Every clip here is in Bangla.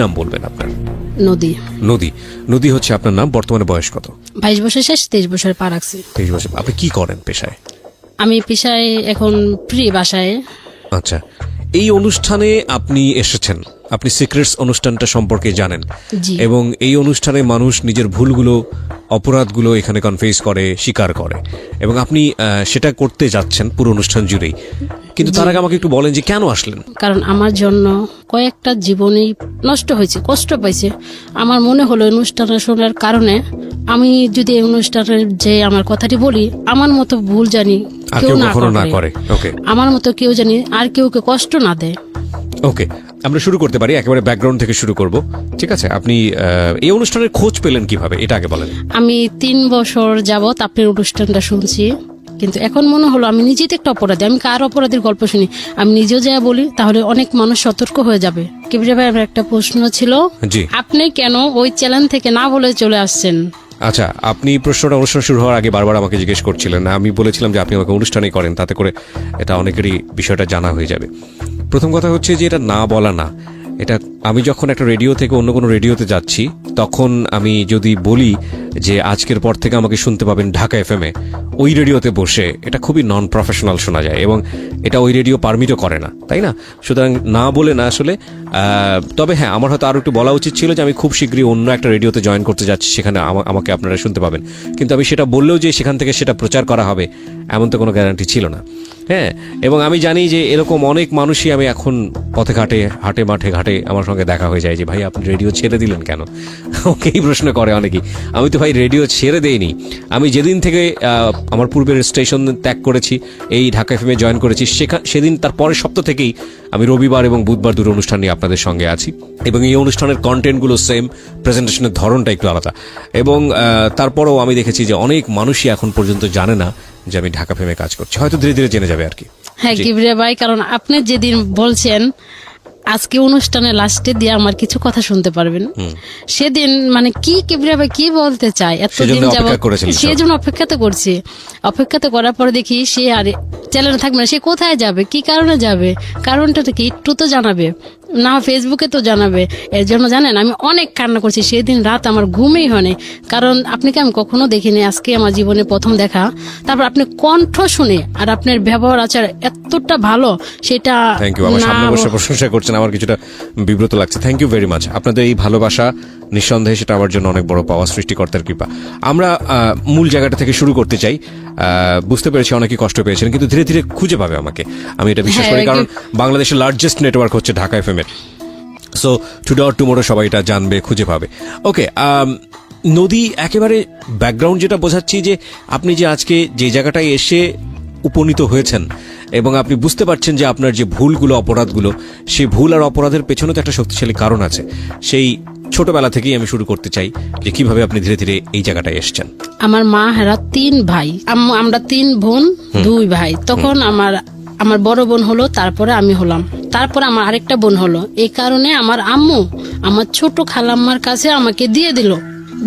নাম বলবেন আপনার? নদী। নদী। নদী হচ্ছে আপনার নাম। বর্তমানে বয়স কত? 22 বছর শেষ, 23 বছরে পা রাখছি। 23 বছর। আপনি কি করেন পেশায়? আমি পেশায় এখন ফ্রি বাসায়। আচ্ছা, এই অনুষ্ঠানে আপনি এসেছেন, আপনি সিক্রেটস অনুষ্ঠানটা সম্পর্কে জানেন, জি। এবং এই অনুষ্ঠানে মানুষ নিজের ভুলগুলো, অপরাধগুলো এখানে কনফেস করে, স্বীকার করে, এবং আপনি সেটা করতে যাচ্ছেন পুরো অনুষ্ঠান জুড়েই। কিন্তু তার আগে আমাকে একটু বলেন যে কেন আসলেন? কারণ আমার জন্য কয়েকটা জীবনই নষ্ট হয়েছে, কষ্ট পাইছে। আমার মনে হলো অনুষ্ঠানটা শোনার কারণে আমি যদি এই অনুষ্ঠানের যে আমার কথাটি বলি, আমার মতো ভুল জানি আর কেউ কেউ না কখনো না করে, করে। ওকে, আমার মতো কেউ জানি আর কেউকে কষ্ট না দেয়। ওকে, আমরা শুরু করতে পারি, একেবারে ব্যাকগ্রাউন্ড থেকে শুরু করব। ঠিক আছে, আপনি এই অনুষ্ঠানের খোঁজ পেলেন কিভাবে, এটা আগে বলেন। আমি 3 বছর যাবত আপনার অনুষ্ঠানটা শুনছি, কিন্তু এখন মনে হলো আমি নিজেই তো একটা অপরাধী। আমি কার অপরাধীর গল্প শুনি, আমি নিজেও যা বলি তাহলে অনেক মানুষ সতর্ক হয়ে যাবে। কিবরিয়া ভাই, আমার একটা প্রশ্ন ছিল, জি। আপনি কেন ওই চ্যানেল থেকে না বলে চলে আসছেন? আচ্ছা, আপনি প্রশ্নটা অনুষ্ঠান শুরু হওয়ার আগে বারবার আমাকে জিজ্ঞেস করছিলেন, আমি বলেছিলাম যে আপনি আমাকে অনুষ্ঠানেই করেন, তাতে করে এটা অনেকেরই বিষয়টা জানা হয়ে যাবে। প্রথম কথা হচ্ছে যে এটা না বলা না, এটা আমি যখন একটা রেডিও থেকে অন্য কোনো রেডিওতে যাচ্ছি, তখন আমি যদি বলি যে আজকের পর থেকে আমাকে শুনতে পাবেন ঢাকা এফএমে, ওই রেডিওতে বসে, এটা খুবই নন প্রফেশনাল শোনা যায়, এবং এটা ওই রেডিও পারমিটও করে না, তাই না? সুতরাং না বলে না আসলে। তবে হ্যাঁ, আমার হয়তো আরও একটু বলা উচিত ছিল যে আমি খুব শীঘ্রই অন্য একটা রেডিওতে জয়েন করতে যাচ্ছি, সেখানে আমাকে আপনারা শুনতে পাবেন। কিন্তু আমি সেটা বললেও যে সেখান থেকে সেটা প্রচার করা হবে, এমন তো কোনো গ্যারান্টি ছিল না। হ্যাঁ, এবং আমি জানি যে এরকম অনেক মানুষই, আমি এখন পথে ঘাটে, হাটে মাঠে ঘাটে আমার সঙ্গে দেখা হয়ে যায় যে ভাই আপনি রেডিও ছেড়ে দিলেন কেন, ওকেই প্রশ্ন করে অনেকেই। আমি তো ভাই রেডিও ছেড়ে দেইনি। আমি যেদিন থেকে আমার পূর্বের স্টেশন ত্যাগ করেছি, এই ঢাকা এফএমে জয়েন করেছি, সেদিন তার পরের সপ্তাহ থেকেই আমি রবিবার এবং বুধবার দুটো অনুষ্ঠান নিয়ে আপনাদের সঙ্গে আছি, এবং এই অনুষ্ঠানের কন্টেন্টগুলো সেম, প্রেজেন্টেশনের ধরনটা একটু আলাদা, এবং তারপরেও আমি দেখেছি যে অনেক মানুষই এখন পর্যন্ত জানে না যে আমি ঢাকা এফএমে কাজ করছি, হয়তো ধীরে ধীরে জেনে যাবে আর কি। হ্যাঁ কিবরিয়া ভাই, কারণ আপনি যেদিন বলছেন আজকে অনুষ্ঠানে লাস্টে দিয়ে আমার কিছু কথা শুনতে পারবেন, সেদিন মানে কি কিবরিয়া ভাই কি বলতে চায়, এতদিন যাবত সেজন্য অপেক্ষাতে করছি। অপেক্ষাতে করার পরে দেখি সে আর চ্যানেলে থাকবে না। সে কোথায় যাবে, কি কারণে যাবে, কারণটা কি একটু তো জানাবে, না ফেসবুকে তো জানাবে। এর জন্য জানেন আমি অনেক কান্না করছি সেদিন রাত, আমার ঘুমই হয়নি। কারণ আপনাকে আমি কখনো দেখিনি, আজকে আমার জীবনে প্রথম দেখা। তারপর আপনি কণ্ঠ শুনে আর আপনার ব্যবহার আচার এতটা ভালো, সেটা থ্যাংক ইউ। আমার সামনে বসে প্রশংসা করছেন, আমার কিছুটা বিব্রত লাগছে। Thank you very much. আপনাদের এই ভালোবাসা নিঃসন্দেহে সেটা আমার জন্য অনেক বড় পাওয়া, সৃষ্টিকর্তার কৃপা। আমরা মূল জায়গাটা থেকে শুরু করতে চাই। বুঝতে পেরেছি অনেকেই কষ্ট পেয়েছেন, কিন্তু ধীরে ধীরে খুঁজে পাবে আমাকে, আমি এটা বিশ্বাস করি, কারণ বাংলাদেশের লার্জেস্ট নেটওয়ার্ক হচ্ছে ঢাকা এফএম এর। সো টুডে অর টুমোরো সবাই এটা জানবে, খুঁজে পাবে। ওকে, নদী, একেবারে ব্যাকগ্রাউন্ড যেটা বোঝাচ্ছি যে আপনি যে আজকে যে জায়গাটায় এসে উপনীত হয়েছেন, এবং আপনি বুঝতে পারছেন যে আপনার যে ভুলগুলো, অপরাধগুলো, সেই ভুল আর অপরাধের পেছনে তো একটা শক্তিশালী কারণ আছে। সেই ছোটবেলা থেকেই আমি শুরু করতে চাই যে কিভাবে আপনি ধীরে ধীরে এই জায়গাটায় এসেছেন। আমার মা হেরা 3 ভাই, আমরা 3 বোন 2 ভাই। তখন আমার বড় বোন হলো, তারপরে আমি হলাম, তারপরে আমার আরেকটা বোন হলো। এই কারণে আমার আম্মু আমার ছোট খালাম্মার কাছে আমাকে দিয়ে দিল।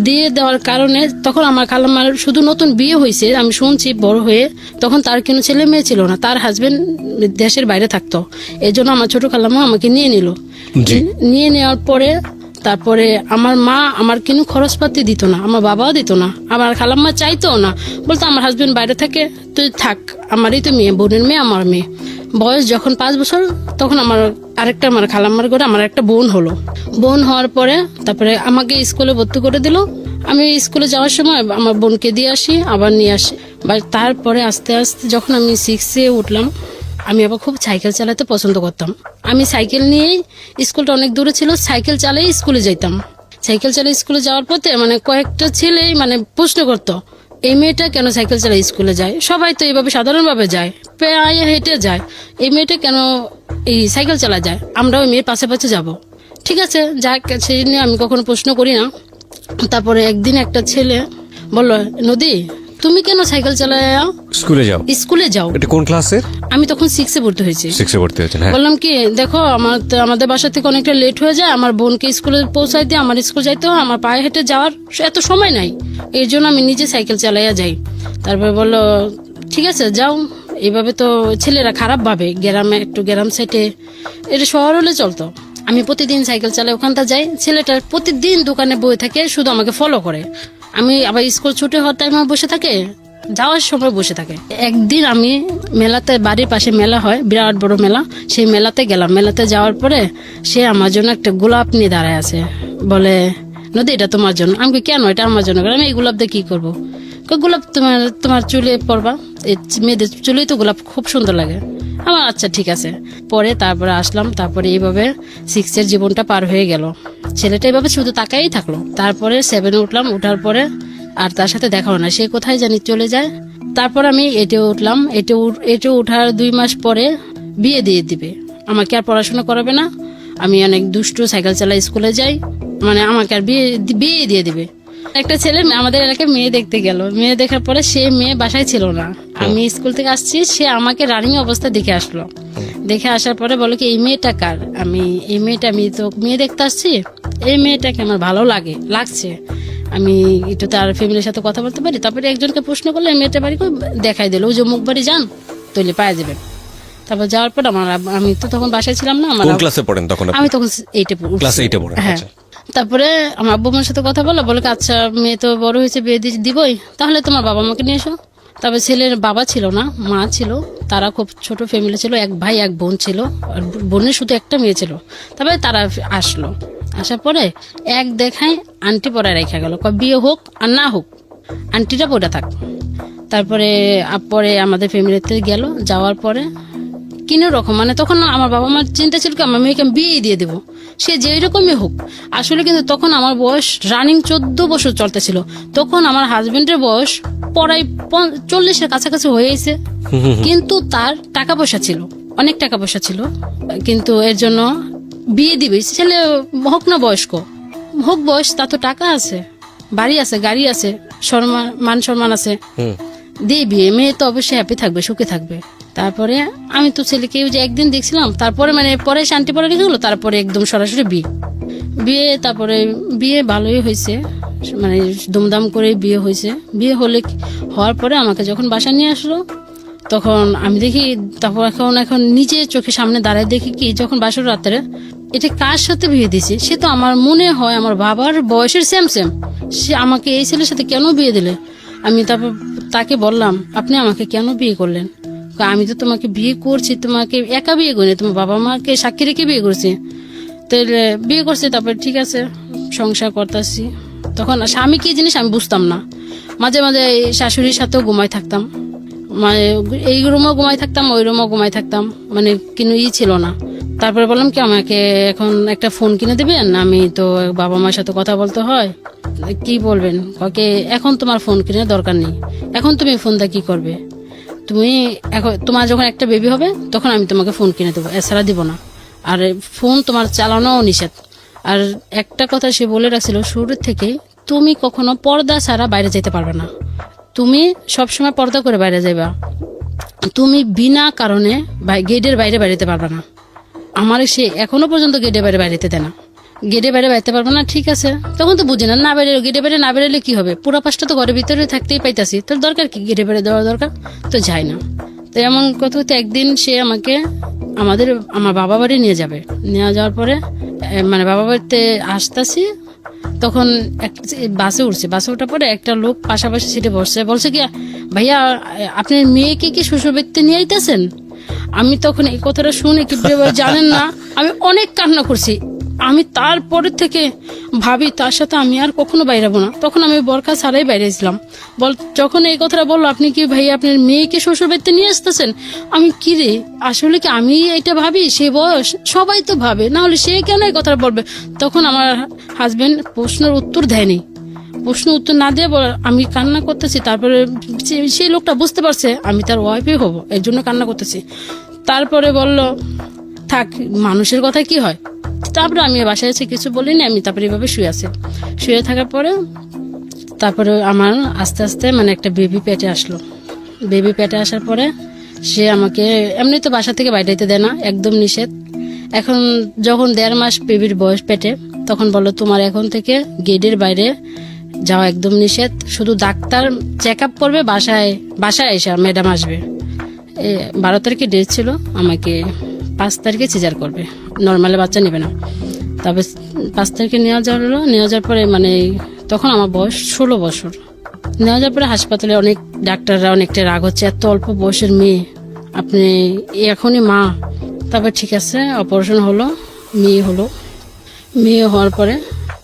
দিয়ে দেওয়ার কারণে তখন আমার খালাম্মার শুধু নতুন বিয়ে হয়েছে, আমি শুনছি বড় হয়ে, তখন তার কোনো ছেলে মেয়ে ছিল না, তার হাজবেন্ড দেশের বাইরে থাকতো। এই জন্য আমার ছোট খালাম্মা আমাকে নিয়ে নিল। নিয়ে নেওয়ার পরে তারপরে আমার মা আমার কোনো খরচপাতি দিত না, আমার বাবাও দিত না, আমার খালাম্মা চাইতো না, বলতো আমার হাজবেন্ড বাইরে থাকে, তুই থাক, আমারই তো মেয়ে, বোনের মেয়ে, আমার মেয়ে। বয়স যখন 5 বছর, তখন আমার খালাম্মার ঘরে আমার একটা বোন হলো। বোন হওয়ার পরে তারপরে আমাকে স্কুলে ভর্তি করে দিল। আমি স্কুলে যাওয়ার সময় আমার বোনকে দিয়ে আসি, আবার নিয়ে আসি। তারপরে আস্তে আস্তে যখন আমি 6-এ উঠলাম, আমি আবার খুব সাইকেল চালাতে পছন্দ করতাম। আমি সাইকেল নিয়েই, স্কুলটা অনেক দূরে ছিল, সাইকেল চালিয়ে স্কুলে যাইতাম। সাইকেল চালিয়ে স্কুলে যাওয়ার পথে মানে কয়েকটা ছেলে মানে প্রশ্ন করতো, এই মেয়েটা কেন সাইকেল চালিয়ে স্কুলে যায়, সবাই তো এইভাবে সাধারণভাবে যায়, পায়ে হেঁটে যায়, এই মেয়েটা কেন এই সাইকেল চালা যায়, আমরা ওই মেয়ের পাশে পাশে যাব। ঠিক আছে, যাক, সেই নিয়ে আমি কখনো প্রশ্ন করি না। তারপরে একদিন একটা ছেলে বলল, নদী তুমি কেন সাইকেল চালায় স্কুলে যাও? এটা কোন ক্লাসের? আমি তখন 6-এ ভর্তি হয়েছি। 6-এ ভর্তি হয়েছেন? বললাম কি, দেখো আমাদের বাসা থেকে অনেকটা লেট হয়ে যায়, আমার বোনকে স্কুলে পৌঁছাই দিয়ে আমার স্কুল যাইতে হয়, আমার পায়ে হেঁটে যাওয়ার এত সময় নাই, এর জন্য আমি নিজে সাইকেল চালাইয়া যাই। তারপর বললো ঠিক আছে যাও। এইভাবে তো ছেলেরা খারাপ ভাবে, গ্রামে একটু গ্রাম সাইডে, এটা শহর হলে চলতো। আমি প্রতিদিন সাইকেল চালাই, ওখানটা যাই, ছেলেটা প্রতিদিন দোকানে বসে থাকে, শুধু আমাকে ফলো করে। আমি আবার স্কুল ছুটি হওয়ার টাইমে বসে থাকে, যাওয়ার সময় বসে থাকে। একদিন আমি মেলাতে, বাড়ির পাশে মেলা হয়, বিরাট বড় মেলা, সেই মেলাতে গেলাম। মেলাতে যাওয়ার পরে সে আমার জন্য একটা গোলাপ নিয়ে দাঁড়ায় আছে, বলে নদী এটা তোমার জন্য। আমি বলি, কেন এটা আমার জন্য? আমি এই গোলাপ দিয়ে কি করবো? গোলাপ তোমার চুলে পরবা, এই মেয়েদের চুলেই তো গোলাপ খুব সুন্দর লাগে। আমার আচ্ছা ঠিক আছে। পরে তারপরে আসলাম, তারপরে এইভাবে 6 জীবনটা পার হয়ে গেল। ছেলেটা এইভাবে শুধু তাকাই থাকলো। তারপরে 7 উঠলাম, উঠার পরে আর তার সাথে দেখা হলো না, সে কোথায় জানি চলে যায়। তারপর আমি এটে উঠলাম, এটে উঠার 2 মাস পরে বিয়ে দিয়ে দিবে, আমাকে আর পড়াশোনা করাবে না, আমি অনেক দুষ্টু, সাইকেল চালাই, স্কুলে যাই, মানে আমাকে আর বিয়ে দিয়ে দিবে। একটা ছেলে আমাদের এলাকায় মেয়ে দেখতে গেল, মেয়ে দেখার পরে সে মেয়ে বাসায় ছিল না, আমি স্কুল থেকে আসছি, সে আমাকে রানিং অবস্থা দেখে আসলো। দেখে আসার পরে বলো কি এই মেয়েটা কার? আমি তো মেয়ে দেখতে আসছি, এই মেয়েটাকে আমার ভালো লাগছে, আমি একটু তার ফ্যামিলির সাথে কথা বলতে পারি। তারপরে একজনকে প্রশ্ন করলে মেয়েটা বাড়ি দেখাই দিল, ওই যে মুখ বাড়ি যান তৈলে পাওয়া যাবেন। তারপর যাওয়ার পর আমি তো তখন বাসায় ছিলাম না, আমার ক্লাসে পড়েন তখন? আমি তখন 8-এ ক্লাস 8-এ পড়েন। হ্যাঁ। তারপরে আমার আব্বু মার সাথে কথা বলে আচ্ছা মেয়ে তো বড় হয়েছে, বিয়ে দিবই, তাহলে তোমার বাবা মাকে নিয়ে এসো। তারপরে ছেলের বাবা ছিল না, মা ছিল, তারা খুব ছোট ফ্যামিলি ছিল, 1 ভাই 1 বোন ছিল, আর বোনের শুধু একটা মেয়ে ছিল। তারপরে তারা আসলো, আসার পরে এক দেখায় আন্টি পরে রেখা গেল, বিয়ে হোক আর না হোক আন্টিটা পড়ে থাক। তারপরে পরে আমাদের ফ্যামিলিতে গেল, যাওয়ার পরে কিনো রকম, মানে তখন আমার বাবা মার চিন্তা ছিল কি আমার মেয়েকে বিয়ে দিয়ে দেবো, সে যেই রকমই হোক। আসলে কিন্তু তখন আমার বয়স রানিং 14 বছর চলতেছিল, তখন আমার হাজবেন্ডের বয়স প্রায় 40-এর কাছাকাছি হয়ে গেছে। কিন্তু তার টাকা পয়সা ছিল, অনেক টাকা পয়সা ছিল, কিন্তু এর জন্য বিয়ে দিবে। ছেলে হোক না বয়স্ক হোক, বয়স, তা তো টাকা আছে, বাড়ি আছে, গাড়ি আছে, মান সম্মান আছে, দিয়ে বিয়ে। মেয়ে তো অবশ্যই হ্যাপি থাকবে, সুখে থাকবে। তারপরে আমি তো ছেলেকে যে একদিন দেখছিলাম, তারপরে মানে পরে শান্তি পরে রেখে গেলো, তারপরে একদম সরাসরি বিয়ে। তারপরে বিয়ে ভালোই হয়েছে, মানে দুমদাম করে বিয়ে হয়েছে। বিয়ে হওয়ার পরে আমাকে যখন বাসা নিয়ে আসলো, তখন আমি দেখি, তারপর এখন নিজে চোখের সামনে দাঁড়ায় দেখি কি, যখন বাসর রাত্রে এটা কার সাথে বিয়ে দিছে, সে তো আমার মনে হয় আমার বাবার বয়সের সেম, সে আমাকে এই ছেলের সাথে কেন বিয়ে দিলে? আমি তারপর তাকে বললাম, আপনি আমাকে কেন বিয়ে করলেন? আমি তো তোমাকে বিয়ে করছি, তোমাকে একা বিয়ে করিনি, তোমার বাবা মাকে সাক্ষী রেখে বিয়ে করছি, তাহলে বিয়ে করছি। তারপর ঠিক আছে, সংসার করতেছি। তখন স্বামী কি জিনিস আমি বুঝতাম না, মাঝে মাঝে শাশুড়ির সাথেও ঘুমাই থাকতাম, মানে এই রুমও ঘুমাই থাকতাম, ওই রুমও ঘুমাই থাকতাম, মানে কোনো ছিল না। তারপরে বললাম কি আমাকে এখন একটা ফোন কিনে দেবেন, আমি তো বাবা মার সাথে কথা বলতে হয়। কি বলবেন? ওকে এখন তোমার ফোন কিনে দরকার নেই, এখন তুমি ফোনটা কি করবে? তুমি এখন তোমার যখন একটা বেবি হবে তখন আমি তোমাকে ফোন কিনে দেবো, এছাড়া দিব না। আর ফোন তোমার চালানোও নিষেধ। আর একটা কথা সে বলে রাখছিল শুরু থেকেই, তুমি কখনো পর্দা ছাড়া বাইরে যেতে পারবে না, তুমি সবসময় পর্দা করে বাইরে যাইবা, তুমি বিনা কারণে গেটের বাইরে বেরোতে পারবে না। আমার সে এখনো পর্যন্ত গেটের বাইরে বেরোতে দেয় না, গেটে বাইরে বেরোতে পারবো না। ঠিক আছে, তখন তো বুঝি না বেরো, গেটে বাইরে না বেরোলে কি হবে? পুরো পাশটা তো ঘরের ভিতরে থাকতেই পাইতাছি, তোর দরকার কি গেটে বাইরে দেওয়ার দরকার? তো যাই না। তো এমন কথা হতে একদিন সে আমাকে আমার বাবা বাড়ি নিয়ে যাবে। নিয়ে যাওয়ার পরে মানে বাবা বাড়িতে আসতেছি, তখন বাসে উঠছে, বাসে ওঠার পরে একটা লোক পাশাপাশি সিটে বলছে কি, ভাইয়া আপনার মেয়েকে কি শ্বশুর বাড়িতে নিয়ে আইতেছেন? আমি তখন এই কথাটা শুনে কি জানেন না, আমি অনেক কান্না করছি। আমি তারপরে থেকে ভাবি তার সাথে আমি আর কখনো বাইরাবো না। তখন আমি বোরকা ছাড়াই বাইরেছিলাম। যখন এই কথাটা বললো, আপনি কি ভাই আপনার মেয়েকে শ্বশুর বাড়িতে নিয়ে আসতেছেন? আমি কি রে, আসলে কি আমি এটা ভাবি? সে বয়স সবাই তো ভাবে, না হলে সে কেন এই কথাটা বলবে? তখন আমার হাজবেন্ড প্রশ্নের উত্তর দেয়নি, প্রশ্ন উত্তর না দিয়ে আমি কান্না করতেছি। তারপরে সেই লোকটা বুঝতে পারছে আমি তার ওয়াইফই হব, এর জন্য কান্না করতেছি। তারপরে বলল থাক, মানুষের কথা কি হয়। তারপরে আমি বাসায় এসে কিছু বলিনি, আমি তারপরে এভাবে শুয়ে থাকার পরে তারপরে আমার আস্তে আস্তে মানে একটা বেবি পেটে আসলো। বেবি পেটে আসার পরে সে আমাকে এমনি তো বাসা থেকে বাইরে যেতে দেয় না, একদম নিষেধ। এখন যখন 1.5 মাস বেবির বয়স পেটে, তখন বললো তোমার এখন থেকে গেটের বাইরে যাওয়া একদম নিষেধ, শুধু ডাক্তার চেক আপ করবে, বাসায় এসে ম্যাডাম আসবে। 12 তারিখে ডেট ছিল, আমাকে 5 তারিখে সিজার করবে, নর্মালি বাচ্চা নেবে না। তারপর 5 তারিখে নেওয়া যাওয়ার পরে মানে তখন আমার বয়স 16 বছর। নেওয়া যাওয়ার পরে হাসপাতালে অনেক ডাক্তাররা অনেকটা রাগ হচ্ছে, এত অল্প বয়সের মেয়ে, আপনি এখনই মা। তারপর ঠিক আছে, অপারেশন হলো, মেয়ে হওয়ার পরে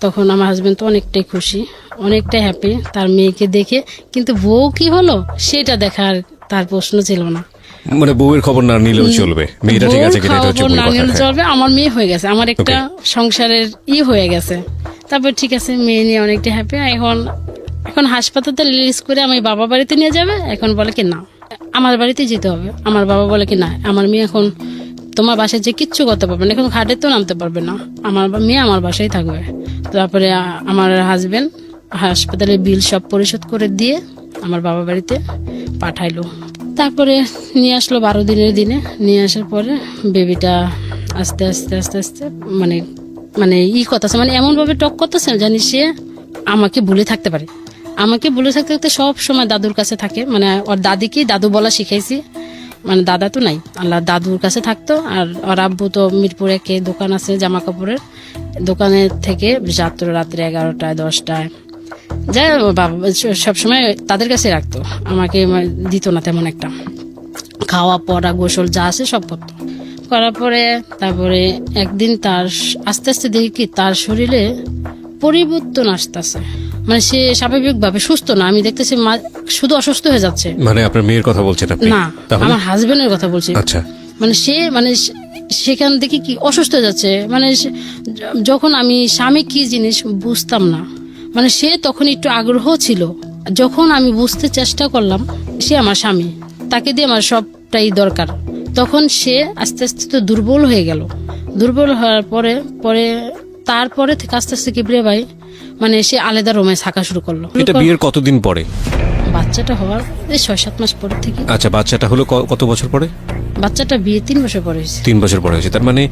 তখন আমার হাজবেন্ড তো অনেকটাই খুশি, অনেকটাই হ্যাপি তার মেয়েকে দেখে। কিন্তু বউ কি হলো সেটা দেখার তার প্রশ্ন ছিল না। মানে বউয়ের খবর না নিলেও চলবে, মেয়েটা ঠিক আছে কিনা এটা হচ্ছে খবর মূল না কথা। নিলে হ্যাঁ। চলবে, আমার মেয়ে হয়ে গেছে, আমার একটা সংসারের হয়ে গেছে। তারপর ঠিক আছে, মেয়ে নিয়ে অনেকটা হ্যাপি। এখন হাসপাতালে রিলিজ করে আমি বাবা বাড়িতে নিয়ে যাবে, এখন বলে কি না আমার বাড়িতে যেতে হবে। আমার বাবা বলে কি না, আমার মেয়ে এখন তোমার বাসায় যে কিচ্ছু করতে পারবে না, এখন খাটে তো নামতে পারবে না, আমার মেয়ে আমার বাসায় থাকবে। তারপরে আমার হাজবেন্ড হাসপাতালের বিল সব পরিশোধ করে দিয়ে আমার বাবা বাড়িতে পাঠাইলো। তারপরে নিয়ে আসলো 12 দিনের দিনে। নিয়ে আসার পরে বেবিটা আস্তে আস্তে আস্তে আস্তে মানে মানে করতেছে, মানে এমন ভাবে টক করতেছে জানি সে আমাকে ভুলে থাকতে পারে। আমাকে ভুলে থাকতে থাকতে সব সময় দাদুর কাছে থাকে, মানে ওর দাদিকে দাদু বলা শিখাইছি, মানে দাদা তো নাই, আল্লাহ দাদুর কাছে থাকতো। আর ওর আব্বু তো মিরপুরে কে দোকান আছে জামা কাপড়ের, দোকানের থেকে রাত্রে 11টায় 10টায় যাই বাবা সবসময় তাদের কাছে রাখতো, আমাকে দিত না তেমন একটা। খাওয়া পড়া গোসল যা আছে সব করতো। করার পরে তারপরে একদিন তার আস্তে আস্তে দেখি কি তার শরীরে পরিবর্তন আসতেছে, মানে সে স্বাভাবিকভাবে সুস্থ না, আমি দেখতেছি শুধু অসুস্থ হয়ে যাচ্ছে। মানে আপনার মেয়ের কথা বলছেন আপনি? না, আমার হাজবেন্ডের কথা বলছি। আচ্ছা। মানে সেখান থেকে কি অসুস্থ হয়ে যাচ্ছে, মানে যখন আমি স্বামী কি জিনিস বুঝতাম না, মানে সে তখন একটু আগ্রহ ছিল। যখন আমি বুঝতে চেষ্টা করলাম সে আমার স্বামী, তাকে দিয়ে আমার সবটাই দরকার, তখন সে আস্তে আস্তে তো দুর্বল হয়ে গেল। দুর্বল হওয়ার তারপরে থেকে আস্তে আস্তে কিবরে ভাই মানে সে আলাদা রুমে থাকা শুরু করলো। এটা বিয়ের কতদিন পরে? বাচ্চাটা হওয়ার 6-7 মাস পরে থেকে। আচ্ছা, বাচ্চাটা হলো কত বছর পরে? বাচ্চাটা বিয়ে 3 বছর পরে হয়েছে। 3 বছর পরে হয়েছে, তার মানে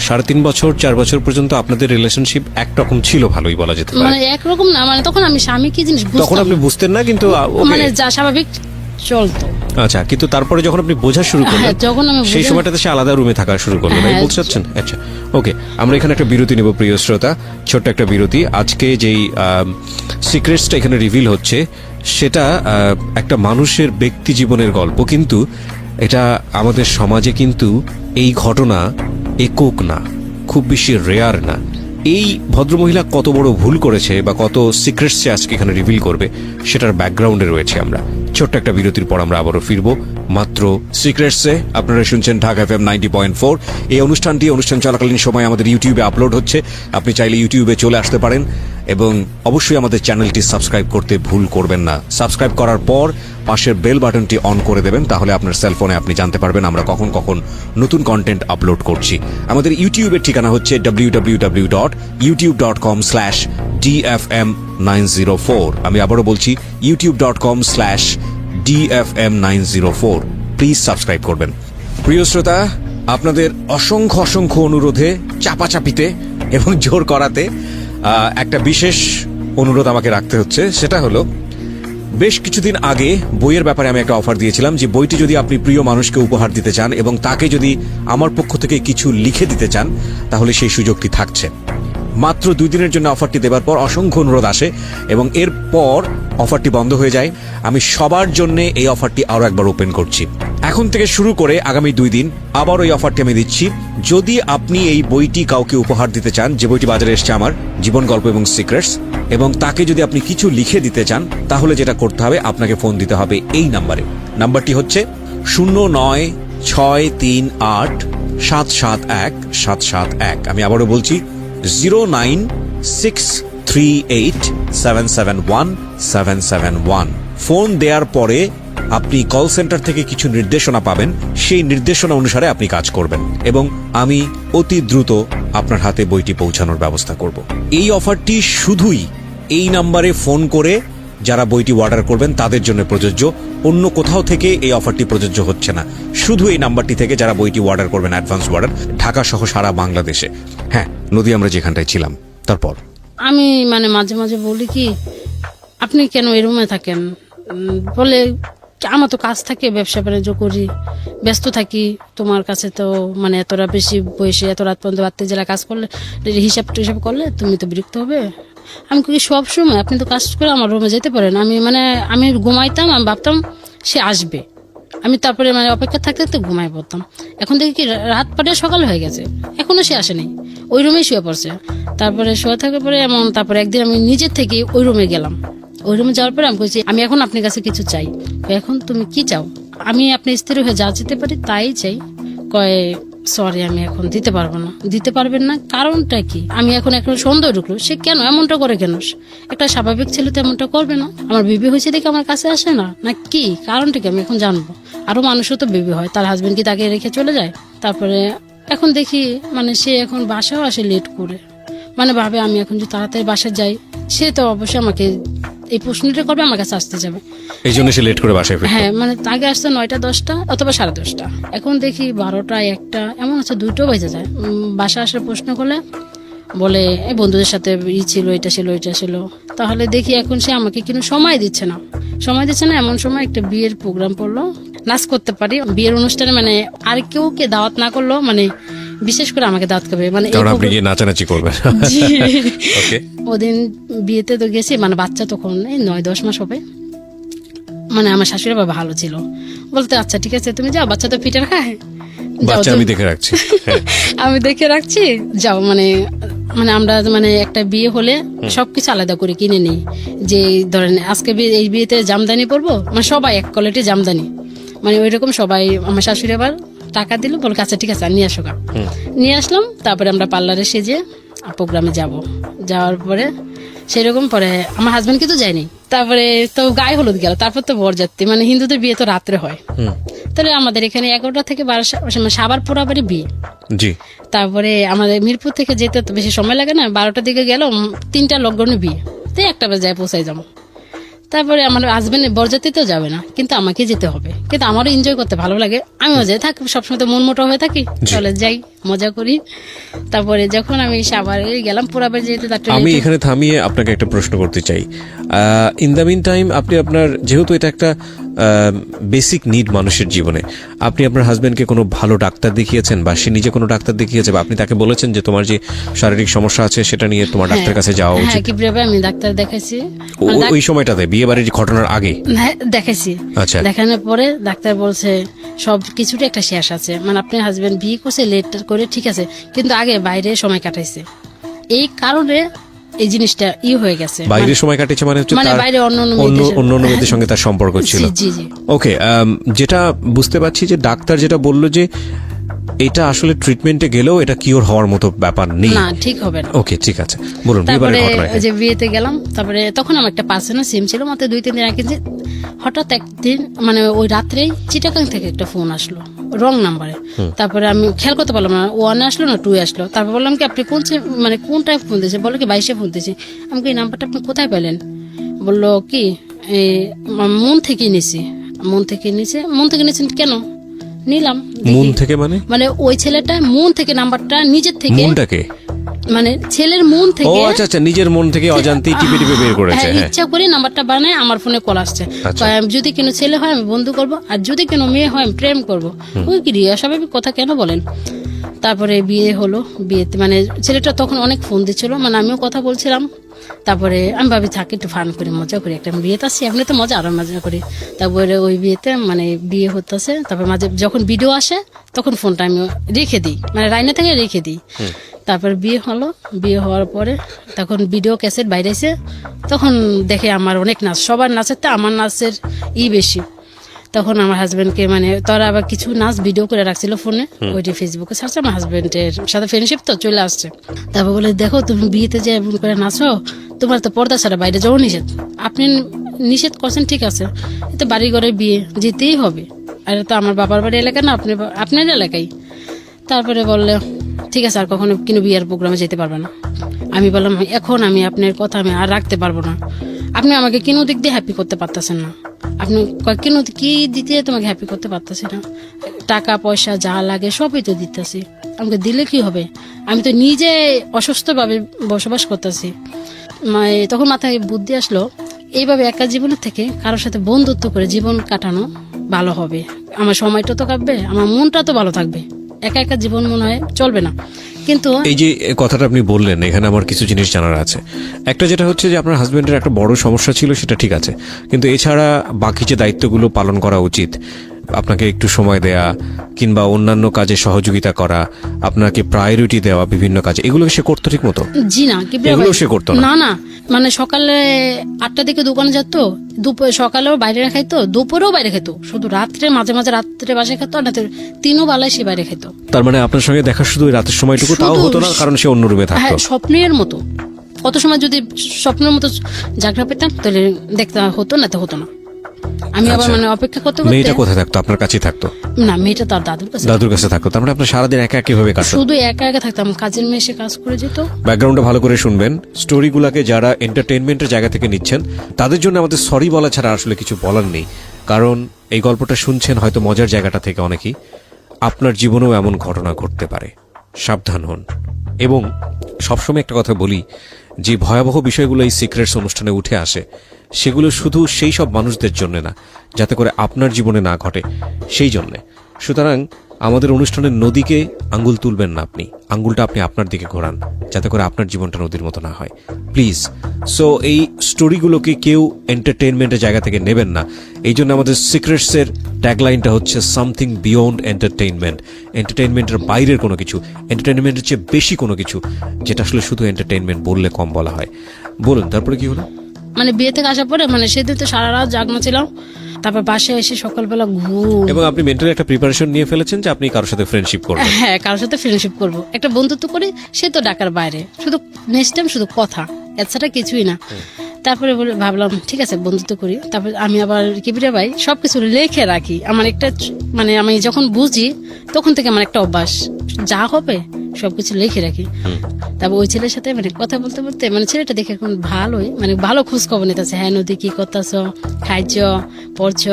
3.5 বছর 4 বছর পর্যন্ত আপনাদের রিলেশনশিপ একরকম ছিল, ভালোই বলা যেতে পারে। মানে একরকম না, মানে তখন আমি স্বামী কি জিনিস তখন বুঝতাম আপনি না। বুঝতেন না, কিন্তু মানে যা স্বাভাবিক চলতো। আচ্ছা, কিন্তু তারপরে যখন আপনি বোঝা শুরু করলেন, হ্যাঁ, যখন আমি সেই সময়টাতে সে আলাদা রুমে থাকা শুরু করলো, তাই হ্যাঁ, বলতে চাচ্ছেন? আচ্ছা, ওকে, আমরা এখানে একটা বিরতি নেব প্রিয় শ্রোতা, ছোট্ট একটা বিরতি। আজকে যেই সিক্রেটসটা এখানে রিভিল হচ্ছে সেটা একটা মানুষের ব্যক্তি জীবনের গল্প, কিন্তু এটা আমাদের সমাজে কিন্তু এই ঘটনা একক না, খুব বেশি রেয়ার না। এই ভদ্রমহিলা কত বড় ভুল করেছে বা কত সিক্রেটস সে আজকে এখানে রিভিল করবে সেটার ব্যাকগ্রাউন্ডে রয়েছে আমরা। ছোট্ট একটা বিরতির পর আমরা আবারও ফিরবো মাত্র সিক্রেটসে। আপনারা শুনছেন ঢাকা FM 90.4। এই অনুষ্ঠান চলাকালীন সময় আমাদের ইউটিউবে আপলোড হচ্ছে, আপনি চাইলে ইউটিউবে চলে আসতে পারেন এবং অবশ্যই আমাদের চ্যানেলটি সাবস্ক্রাইব করতে ভুল করবেন না। সাবস্ক্রাইব করার পর পাশের বেল বাটনটি অন করে দেবেন, তাহলে আপনার সেলফোনে আপনি জানতে পারবেন আমরা কখন কখন নতুন কন্টেন্ট আপলোড করছি। আমাদের ইউটিউবের ঠিকানা হচ্ছে www.youtube.com/DFM904। আমি আবারও বলছি youtube.com/DFM904। প্লিজ সাবস্ক্রাইব করবেন। প্রিয় শ্রোতা, আপনাদের অসংখ্য অনুরোধে, চাপাচাপিতে এবং জোর করাতে একটা বিশেষ অনুরোধ আমাকে রাখতে হচ্ছে। সেটা হলো, বেশ কিছুদিন আগে বইয়ের ব্যাপারে আমি একটা অফার দিয়েছিলাম যে বইটি যদি আপনি প্রিয় মানুষকে উপহার দিতে চান এবং তাকে যদি আমার পক্ষ থেকে কিছু লিখে দিতে চান, তাহলে সেই সুযোগটি থাকছে। মাত্র 2 দিনের জন্য অফারটি দেবার পর অসংখ্য অনুরোধ আসে এবং এরপর অফারটি বন্ধ হয়ে যায়। আমি সবার জন্য এই অফারটি আরো একবার ওপেন করছি। এখন থেকে শুরু করে আগামী 2 দিন আবার ওই অফারটি আমি দিচ্ছি। যদি আপনি এই বইটি কাউকে উপহার দিতে চান, যে বইটি বাজারে এসছে আমার জীবন গল্প এবং সিক্রেটস, এবং তাকে যদি আপনি কিছু লিখে দিতে চান, তাহলে যেটা করতে হবে, আপনাকে ফোন দিতে হবে এই নাম্বারে। নাম্বারটি হচ্ছে 0963871771। আমি আবারও বলছি 09638771771। ফোন দেওয়ার পরে আপনি কল সেন্টার থেকে কিছু নির্দেশনা পাবেন, সেই নির্দেশনা অনুসারে আপনি কাজ করবেন এবং আমি অতি দ্রুত আপনার হাতে বইটি পৌঁছানোর ব্যবস্থা করব। এই অফারটি শুধুই এই নাম্বারে ফোন করে যারা বইটি অর্ডার করবেন তাদের জন্য প্রযোজ্য, অন্য কোথাও থেকে এই অফারটি প্রযোজ্য হচ্ছে না। শুধু এই নাম্বারটি থেকে যারা বইটি অর্ডার করবেন, অ্যাডভান্স অর্ডার, ঢাকা সহ সারা বাংলাদেশে। হ্যাঁ, নদী, আমরা যেখানটায় ছিলাম তারপর আমি মানে মাঝে মাঝে বলি কি আপনি কেন এই রুমে থাকেন, বলে আমার তো কাজ থাকে, ব্যবসা বাণিজ্য করি, ব্যস্ত থাকি, তোমার কাছে তো মানে এতটা বেশি বয়সে এত রাত পর্যন্ত রাত্রে জেলা কাজ করলে হিসাব টিসাব করলে তুমি তো বিরক্ত হবে। আমি কি সব সময় আপনি তো কাজ করে আমার রুমে যেতে পারেন, আমি ঘুমাইতাম, আমি ভাবতাম সে আসবে, আমি তারপরে মানে অপেক্ষা থাকতে থাকতে ঘুমাই পড়তাম। এখন দেখি কি রাত পাটে সকাল হয়ে গেছে, এখনো সে আসেনি, ওই রুমেই শুয়ে পড়ছে। তারপরে শুয়ে থাকার পরে তারপরে একদিন আমি নিজের থেকে ওই রুমে গেলাম। ওই রুমে যাওয়ার পরে আমি বলছি আমি এখন আপনার কাছে কিছু চাই। এখন তুমি কি চাও? আমি আপনার স্ত্রী হয়ে যা যেতে পারি তাই চাই। কয় সরি আমি এখন দিতে পারবো না। দিতে পারবেন না কারণটা কি? আমি এখন সন্দেহ ঢুকলো, সে কেন এমনটা করে, কেন একটা স্বাভাবিক ছেলে তো এমনটা করবে না। আমার বেবি হয়েছে দেখে আমার কাছে আসে না, না কি কারণটা কি আমি এখন জানবো। আরো মানুষও তো বেবি হয়, তার হাজবেন্ড কি তাকে রেখে চলে যায়? তারপরে এখন দেখি মানে সে এখন বাসাও আসে লেট করে, মানে ভাবে আমি এখন যদি তাড়াতাড়ি বাসায় যাই সে তো অবশ্যই আমাকে এই প্রশ্নটা করবে, আমার কাছে আসতে যাবে, এই জন্য সে লেট করে বাসায় ফিরত। হ্যাঁ মানে আগে আসতে 9টা 10টা অথবা 10:30। এখন দেখি 12টা 1টা এমন আছে, 2টো বেজে যায়। বাসা আসার প্রশ্ন করলে বলে এই বন্ধুদের সাথে ছিল, এটা ছিল, এটা ছিল। তাহলে দেখি এখন সে আমাকে কিন্তু সময় দিচ্ছে না। এমন সময় একটা বিয়ের প্রোগ্রাম পড়লো, নাচ করতে পারি বিয়ের অনুষ্ঠানে, মানে আর কেউ কে দাওয়াত না করলো, মানে বিশেষ করে আমাকে দাওয়াত করবে, মানে কারণ আপনি গিয়ে নাচানাচি করবেন। ওকে, ওদিন বিয়েতে তো গেছি, মানে বাচ্চা তখন এই 9-10 মাস হবে। মানে আমার শাশুড়ি বাবা ভালো ছিল, বলতে আচ্ছা ঠিক আছে তুমি যাও, বাচ্চা তো পিটার খায়, বাচ্চা আমি দেখে রাখছি। আমি দেখে রাখছি, যাও। মানে আমরা মানে একটা বিয়ে হলে সবকিছু আলাদা করে কিনে নিই, যে ধরেন আজকে এই বিয়েতে জামদানি পরবো, মানে সবাই এক কোয়ালিটি জামদানি, মানে ওইরকম সবাই। আমার শাশুড়ি আবার টাকা দিল, বল আচ্ছা ঠিক আছে নিয়ে আসো। নিয়ে আসলাম, তারপরে আমরা পার্লারে সেজে প্রোগ্রামে যাওয়ার পরে সেরকম পরে আমার হাজবেন্ড কিন্তু যায়নি। তারপরে তো গায়ে হলুদ গেল, তারপর তো বরযাত্রী, মানে হিন্দুদের বিয়ে তো রাত্রে হয়। তাহলে আমাদের এখানে 11টা থেকে 12 সাবার পোড়াবাড়ি বিয়ে। জি। তারপরে আমাদের মিরপুর থেকে যেতে তো বেশি সময় লাগে না, 12টার দিকে গেল, 3টা লকডাউনে বিয়ে, তো 1টা বাজে যায় পৌঁছাই যাবো। তারপরে আমার হাজবেন্ড বরযাত্রীতেও যাবে না, কিন্তু আমাকে যেতে হবে, কিন্তু আমারও এনজয় করতে ভালো লাগে, আমিও যাই থাকি, সবসময় তো মন মোটা হয়ে থাকি, চলে যাই মজা করি। তারপরে যখন আমি সাভারে গেলাম পোড়াবাড়ি যেতে, আমি এখানে থামিয়ে আপনাকে একটা প্রশ্ন করতে চাই। ইন দ্য মিন টাইম আপনি আপনার, যেহেতু এটা একটা বেসিক নিড মানুষের জীবনে, আপনি আপনার হাজবেন্ডকে কোনো ভালো ডাক্তার দেখিয়েছেন, বা সে নিজে কোনো ডাক্তার দেখিয়েছে, বা আপনি তাকে বলেছেন যে তোমার যে শারীরিক সমস্যা আছে সেটা নিয়ে তোমার ডাক্তার কাছে যাওয়া উচিত? হ্যাঁ, কিভাবে আমি ডাক্তার দেখাইছি ওই সময়টাতে বিয়ে বাড়ির ঘটনার আগে? হ্যাঁ দেখাইছি। আচ্ছা। দেখানোর পরে ডাক্তার বলছে সব কিছুরই একটা শেষ আছে, মানে আপনার হাজবেন্ড বিয়ে করছে লেট করে, ঠিক আছে, কিন্তু আগে বাইরে সময় কাটাইছে, এই কারণে এই জিনিসটা হয়ে গেছে। বাইরে সময় কাটিয়েছে মানে হচ্ছে মানে বাইরে অন্য মেয়েদের সঙ্গে তার সম্পর্ক ছিল। জি জি। ওকে, যেটা বুঝতে পারছি যে ডাক্তার যেটা বললো যে এটা আসলে ট্রিটমেন্টে গেলেও এটা কিওর হওয়ার মতো ব্যাপার নেই, না ঠিক হবে না। ওকে ঠিক আছে, বলুন। তারপরে যে বিয়েতে গেলাম, তারপরে তখন আমার একটা পার্সোনাল সিম ছিল, মাত্র 2-3 দিন আগে। যে হঠাৎ একদিন মানে ওই রাত্রেই চিটাগাং থেকে একটা ফোন আসলো রং নাম্বারে। তারপরে আমি খেয়াল করতে পারলাম না, 1 আসলো না 2 আসলো। তারপর বললাম কি আপনি কোনটায় ফোন দিয়েছে? বললো কি 22-এ ফোন দিয়েছে। আমাকে এই নাম্বারটা আপনি কোথায় পেলেন? বললো কি মন থেকে নিছি। মন থেকে নিয়েছেন কেন? নিলাম মন থেকে মানে ওই ছেলেটা মন থেকে নাম্বারটা নিজের থেকে, মনটাকে মানে ছেলের মন থেকে, ও আচ্ছা, নিজের মন থেকে অজান্তেই টিপে বের করেছে। হ্যাঁ, ইচ্ছা করে নাম্বারটা বানায় আমার ফোনে কল আসছে। যদি কোনো ছেলে হয় আমি বন্ধু করব, আর যদি কোনো মেয়ে হয় আমি প্রেম করব। ওই কি রিয়া স্বাভাবিক কথা কেন বলেন? তারপরে বিয়ে হলো। বিয়েতে মানে ছেলেটা তখন অনেক ফোন দিচ্ছিল, মানে আমিও কথা বলছিলাম। তারপরে আমি ভাবি থাকি একটু ফান করি, মজা করি, একটা বিয়েতে আসছি আপনি তো মজা, আরো মজা করি। তারপরে ওই বিয়েতে মানে বিয়ে হতেছে, তারপর মাঝে যখন ভিডিও আসে তখন ফোনটা আমি রেখে দিই, মানে রাইনা থেকে রেখে দিই। তারপর বিয়ে হলো। বিয়ে হওয়ার পরে তখন ভিডিও ক্যাসেট বাইরেছে, তখন দেখে আমার অনেক নাচ, সবার নাচের তো আমার নাচের বেশি। তখন আমার হাজবেন্ডকে মানে তারা আবার কিছু নাচ ভিডিও করে রাখছিল ফোনে, ওইটি ফেসবুকে ছাড়ছে। আমার হাজবেন্ডের সাথে ফ্রেন্ডশিপ তো চলে আসছে। তারপর বলে দেখো তুমি বিয়েতে যে এমন করে নাচো, তোমার তো পর্দা ছাড়া বাইরে যাওয়া নিষেধ। আপনি নিষেধ করছেন ঠিক আছে, তো বাড়ি ঘরে বিয়ে যেতেই হবে, আর তো আমার বাবার বাড়ি এলাকা না, আপনার এলাকায়। তারপরে বললে ঠিক আছে আর কখনো কিন্তু বিয়ের প্রোগ্রামে যেতে পারবে না। আমি বললাম এখন আমি আপনার কথা আমি আর রাখতে পারবো না, আপনি আমাকে কোনো দিক দিয়ে হ্যাপি করতে পারতেছেন না। আপনি কেন কি দিতে তোমাকে হ্যাপি করতে পারতেছি না? টাকা পয়সা যা লাগে সবই তো দিতেছি, আমাকে দিলে কি হবে? আমি তো নিজে অসুস্থভাবে বসবাস করতেছি। তখন মাথায় বুদ্ধি আসলো, এইভাবে একা জীবনের থেকে কারোর সাথে বন্ধুত্ব করে জীবন কাটানো ভালো হবে। আমার সময়টা তো কাটবে, আমার মনটা তো ভালো থাকবে। একা একা জীবন মনে হয় চলবে না। কিন্তু এই যে কথাটা আপনি বললেন, এখানে আমার কিছু জিনিস জানার আছে। একটা যেটা হচ্ছে যে আপনার হাজবেন্ডের একটা বড় সমস্যা ছিল, সেটা ঠিক আছে, কিন্তু এছাড়া বাকি যে দায়িত্বগুলো পালন করা উচিত, আপনাকে একটু সময় দেয়া কিংবা অন্যান্য কাজে সহযোগিতা করা, আপনাকে প্রায়োরিটি দেওয়া বিভিন্ন কাজে, এগুলো সে করতো ঠিক মতো? জি না, এগুলো সে করতো না? না না, মানে সকালে 8টার দিকে দোকানে যেত, সকালেও বাইরে খাইতো, দুপুরেও বাইরে খেত, শুধু রাত্রে মাঝে মাঝে রাত্রে বাসায় খেত, আর রাতে 3 বেলায় সে বাইরে খেত। তার মানে আপনার সঙ্গে দেখা শুধু ওই রাতের সময়টুকু, তাও হতো না কারণ সে অন্য রুমে থাকতো? হ্যাঁ, স্বপ্নের মতো। কত সময় যদি স্বপ্নের মতো জাগরা পেতাম তাহলে দেখতে হতো, না তো হতো না। আমি আবার মানে অপেক্ষা করতে করতে। মেয়েটা কোথায় থাকতো? আপনার কাছেই থাকতো? না, মেয়েটা তার দাদুর কাছে। দাদুর কাছে থাকতো। তার মানে আপনার সারাদিন একা কিভাবে কাটতো? শুধু একা একা থাকতাম, কাজের মেয়ে এসে কাজ করে যেত। ব্যাকগ্রাউন্ডটা ভালো করে শুনবেন। স্টোরিগুলোকে যারা এন্টারটেইনমেন্টের জায়গা থেকে নিচ্ছেন, তাদের জন্য আমাদের সরি বলা ছাড়া আসলে কিছু বলার নেই। কারণ এই গল্পটা শুনছেন হয়তো মজার জায়গাটা থেকে অনেকেই, আপনার জীবনেও এমন ঘটনা ঘটতে পারে, সাবধান হন। এবং সবসময় একটা কথা বলি, যে ভয়াবহ বিষয়গুলো এই সিক্রেটস অনুষ্ঠানে উঠে আসে, সেগুলো শুধু সেই সব মানুষদের জন্য না, যাতে করে আপনার জীবনে না ঘটে সেই জন্যে। সুতরাং আমাদের অনুষ্ঠানের নদীকে আঙ্গুল তুলবেন না, আপনি আঙ্গুলটা আপনি আপনার দিকে ঘোরান, যাতে করে আপনার জীবনটা নদীর মতো না হয়, প্লিজ। সো এই স্টোরিগুলোকে কেউ এন্টারটেইনমেন্টের জায়গা থেকে নেবেন না। এই জন্য আমাদের সিক্রেটসের ট্যাগলাইনটা হচ্ছে সামথিং বিয়ন্ড এন্টারটেইনমেন্ট। এন্টারটেইনমেন্টের বাইরের কোনো কিছু, এন্টারটেইনমেন্টের চেয়ে বেশি কোনো কিছু, যেটা আসলে শুধু এন্টারটেইনমেন্ট বললে কম বলা হয়। বলুন, তারপরে কি হলো? মানে বিয়ে থেকে আসার পরে মানে সেদিন তো সারা রাত জাগনা ছিলাম, তারপর বাসায় এসে সকালবেলা ঘুম। এবং আপনি মেন্টালি একটা প্রিপারেশন নিয়ে ফেলেছেন যে আপনি কারোর সাথে ফ্রেন্ডশিপ করবেন। হ্যাঁ, কারোর সাথে ফ্রেন্ডশিপ করবো, একটা বন্ধুত্ব করি, সে তো ঢাকার বাইরে, শুধু নেক্সট টাইম শুধু কথা, এছাড়া কিছুই না। তারপরে ভাবলাম ঠিক আছে বন্ধুত্ব করি। তারপর আমি আবার কিবিরা ভাই সবকিছু লিখে রাখি। আমার একটা মানে আমি যখন বুঝি তখন থেকে আমার একটা অভ্যাস, যা হবে সবকিছু লিখে রাখি। তারপর ওই ছেলের সাথে মানে কথা বলতে বলতে মানে ছেলেটা দেখে এখন ভালোই, মানে ভালো খোঁজ খবর নিতেছে। হ্যাঁ নদী, কি করতেছ, খাইছ, পড়ছ।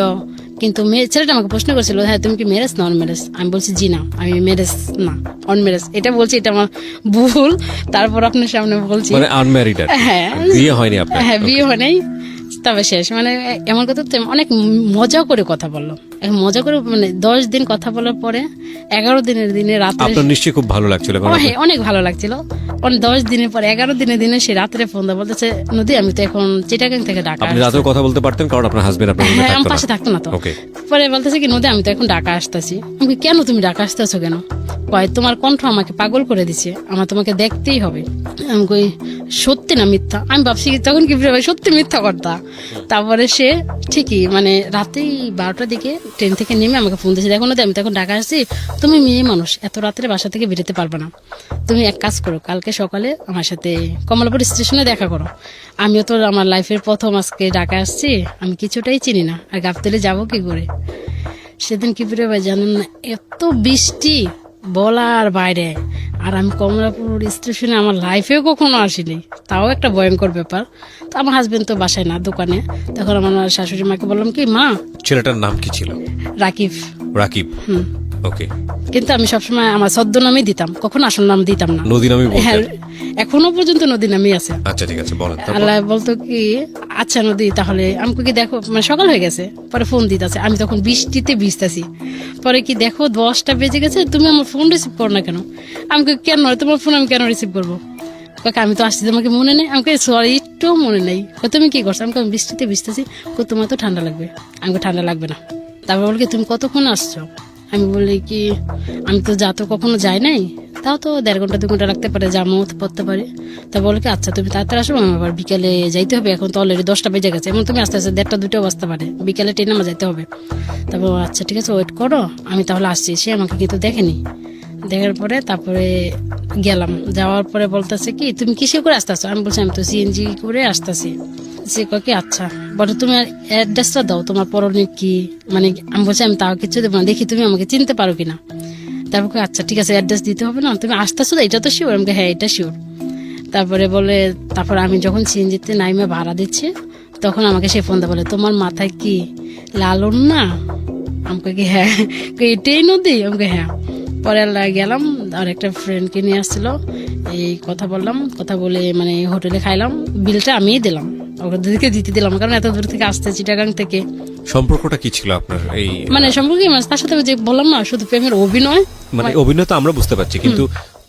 কিন্তু ছেলেটা আমাকে প্রশ্ন করছিল, হ্যাঁ তুমি কি ম্যারেজ না অন ম্যারেজ? আমি বলছি জি না, আমি ম্যারেজ না, অন ম্যারেজ। এটা বলছি, এটা আমার ভুল। তারপর আপনার সামনে বলছি মানে আনম্যারিড, হ্যাঁ, বিয়ে হয়নি আপনার? হ্যাঁ, বিয়ে হয় নাই। তবে শেষ মানে এমন কথা তো অনেক মজা করে কথা বললো, মজা করে মানে 10 দিন কথা বলার পরে 11 দিনের দিনে রাত্রে আপনার নিশ্চয়ই খুব ভালো লাগছিল? হ্যাঁ, অনেক ভালো লাগছিল। 10 দিনের পরে 11 দিনের দিনে সে রাত্রে ফোন দেয়, বলতেছে নদী আমি তো এখন চিটাগাং থেকে ঢাকা। আপনি রাতেও কথা বলতে পারতেন কারণ আপনার হাজবেন্ড আপনার রুমে হ্যাঁ, আমার থাকতো পাশে থাকতো না তো। ওকে। পরে বলতেছে কি নদী আমি তো এখন ঢাকা আসতেছি। আমি কেন তুমি ঢাকা আসতেছো কেন? কয় তোমার কণ্ঠ আমাকে পাগল করে দিছে, আমার তোমাকে দেখতেই হবে। আমি কই সত্যি না মিথ্যা? আমি ভাবছি তখন কি ভাই সত্যি মিথ্যা কথা। তারপরে সে ঠিকই মানে রাতেই 12টার দিকে ট্রেন থেকে নেমে আমাকে ফোন দিয়েছে, দেখো না আমি তো এখন ঢাকা আসছি, তুমি মেয়ে মানুষ এত রাত্রে বাসা থেকে বেরোতে পারবে না, তুমি এক কাজ করো কালকে সকালে আমার সাথে কমলাপুর স্টেশনে দেখা করো। আমিও তো আমার লাইফের প্রথম আজকে ঢাকা আসছি, আমি কিছুটাই চিনি না, আর গাবতলে যাবো কি করে। সেদিন কি করে ভাই জানেন না, এত বৃষ্টি বলার বাইরে। আর আমি কমলাপুর স্টেশনে আমার লাইফেও কখনো আসিনি, তাও একটা ভয়ঙ্কর ব্যাপার। তো আমার হাজবেন্ড তো বাসায় না, দোকানে। তখন আমার শাশুড়ি মাকে বললাম কি মা। ছেলেটার নাম কি ছিল? রাকিব। রাকিব, ওকে। কিন্তু আমি সবসময় আমার ছদ্ম নামই দিতাম, কখনো আসল নাম দিতাম না। নদী নামই বলতেন? হ্যাঁ, এখনো পর্যন্ত নদী নামই আছে। আচ্ছা ঠিক আছে, বলেন। আল্লাহ বলতো কি আচ্ছা নদী তাহলে আমাকে কি দেখো, মানে সকাল হয়ে গেছে, পরে ফোন দিতেছে, আমি তখন বৃষ্টিতে ভিজতেছি। পরে কি দেখো 10টা বেজে গেছে, তুমি আমার ফোন রিসিভ করো না কেন? আমাকে কেন তোমার ফোন আমি কেন রিসিভ করবো? আমি তো আসছি, তোমাকে মনে নেই? আমাকে সরি একটু মনে নেই। তুমি কি করছো? আমি বৃষ্টিতে ভিজতেছি। তোমার তো ঠান্ডা লাগবে। আমাকে ঠান্ডা লাগবে না। তারপর বলি কি তুমি কতক্ষণ আসছো? আমি বলি কি আমি তো যা তো কখনো যাই নাই, তাও তো 1.5 ঘন্টা 2 ঘন্টা লাগতে পারে, জামও পড়তে পারে। তা বলে কি আচ্ছা তুমি তাড়াতাড়ি আসো, আমি আবার বিকেলে যাইতে হবে, এখন তো অলরেডি 10টা বেজে গেছে, এবং তুমি আস্তে আস্তে 1টা 2টা বাজতে পারে, বিকেলে ট্রেনে আমার যাইতে হবে। তারপর আচ্ছা ঠিক আছে ওয়েট করো, আমি তাহলে আসছি। সে আমাকে কিন্তু দেখেনি, দেখার পরে তারপরে গেলাম। যাওয়ার পরে বলতেছে কি তুমি কিসে করে আসতেছো? আমি বলছি আমি তো সিএনজি করে আসতেছি। সে কয়ে আচ্ছা বলে তুমি অ্যাড্রেসটা দাও, তোমার পরনে কি, মানে আমি বলছি আমি তাও কিছু দেবো না, দেখি তুমি আমাকে চিনতে পারো কিনা। তারপর আচ্ছা ঠিক আছে অ্যাড্রেস দিতে হবে না, তুমি আসতেছো তো, এটা তো শিওর? আমাকে হ্যাঁ এটা শিওর। তারপরে বলে তারপর আমি যখন সিএনজিতে নাইমে ভাড়া দিচ্ছি তখন আমাকে সে ফোন দেয়, বলে তোমার মাথায় কি লালন না? আমাকে কি হ্যাঁ, এটাই নদী? আমাকে হ্যাঁ। পরে গেলাম, আর একটা ফ্রেন্ডকে নিয়ে আসছিল, এই কথা বললাম, কথা বলে মানে হোটেলে খাইলাম, বিলটা আমিই দিলাম। ওদেরকে দিতে দিলাম, কারণ এত দূর থেকে আসতে চিটাগাং থেকে। সম্পর্কটা কি ছিল আপনার এই মানে সম্পর্কে তার সাথে যে বললাম না, শুধু প্রেমের অভিনয়। মানে অভিনয় তো আমরা বুঝতে পারছি, কিন্তু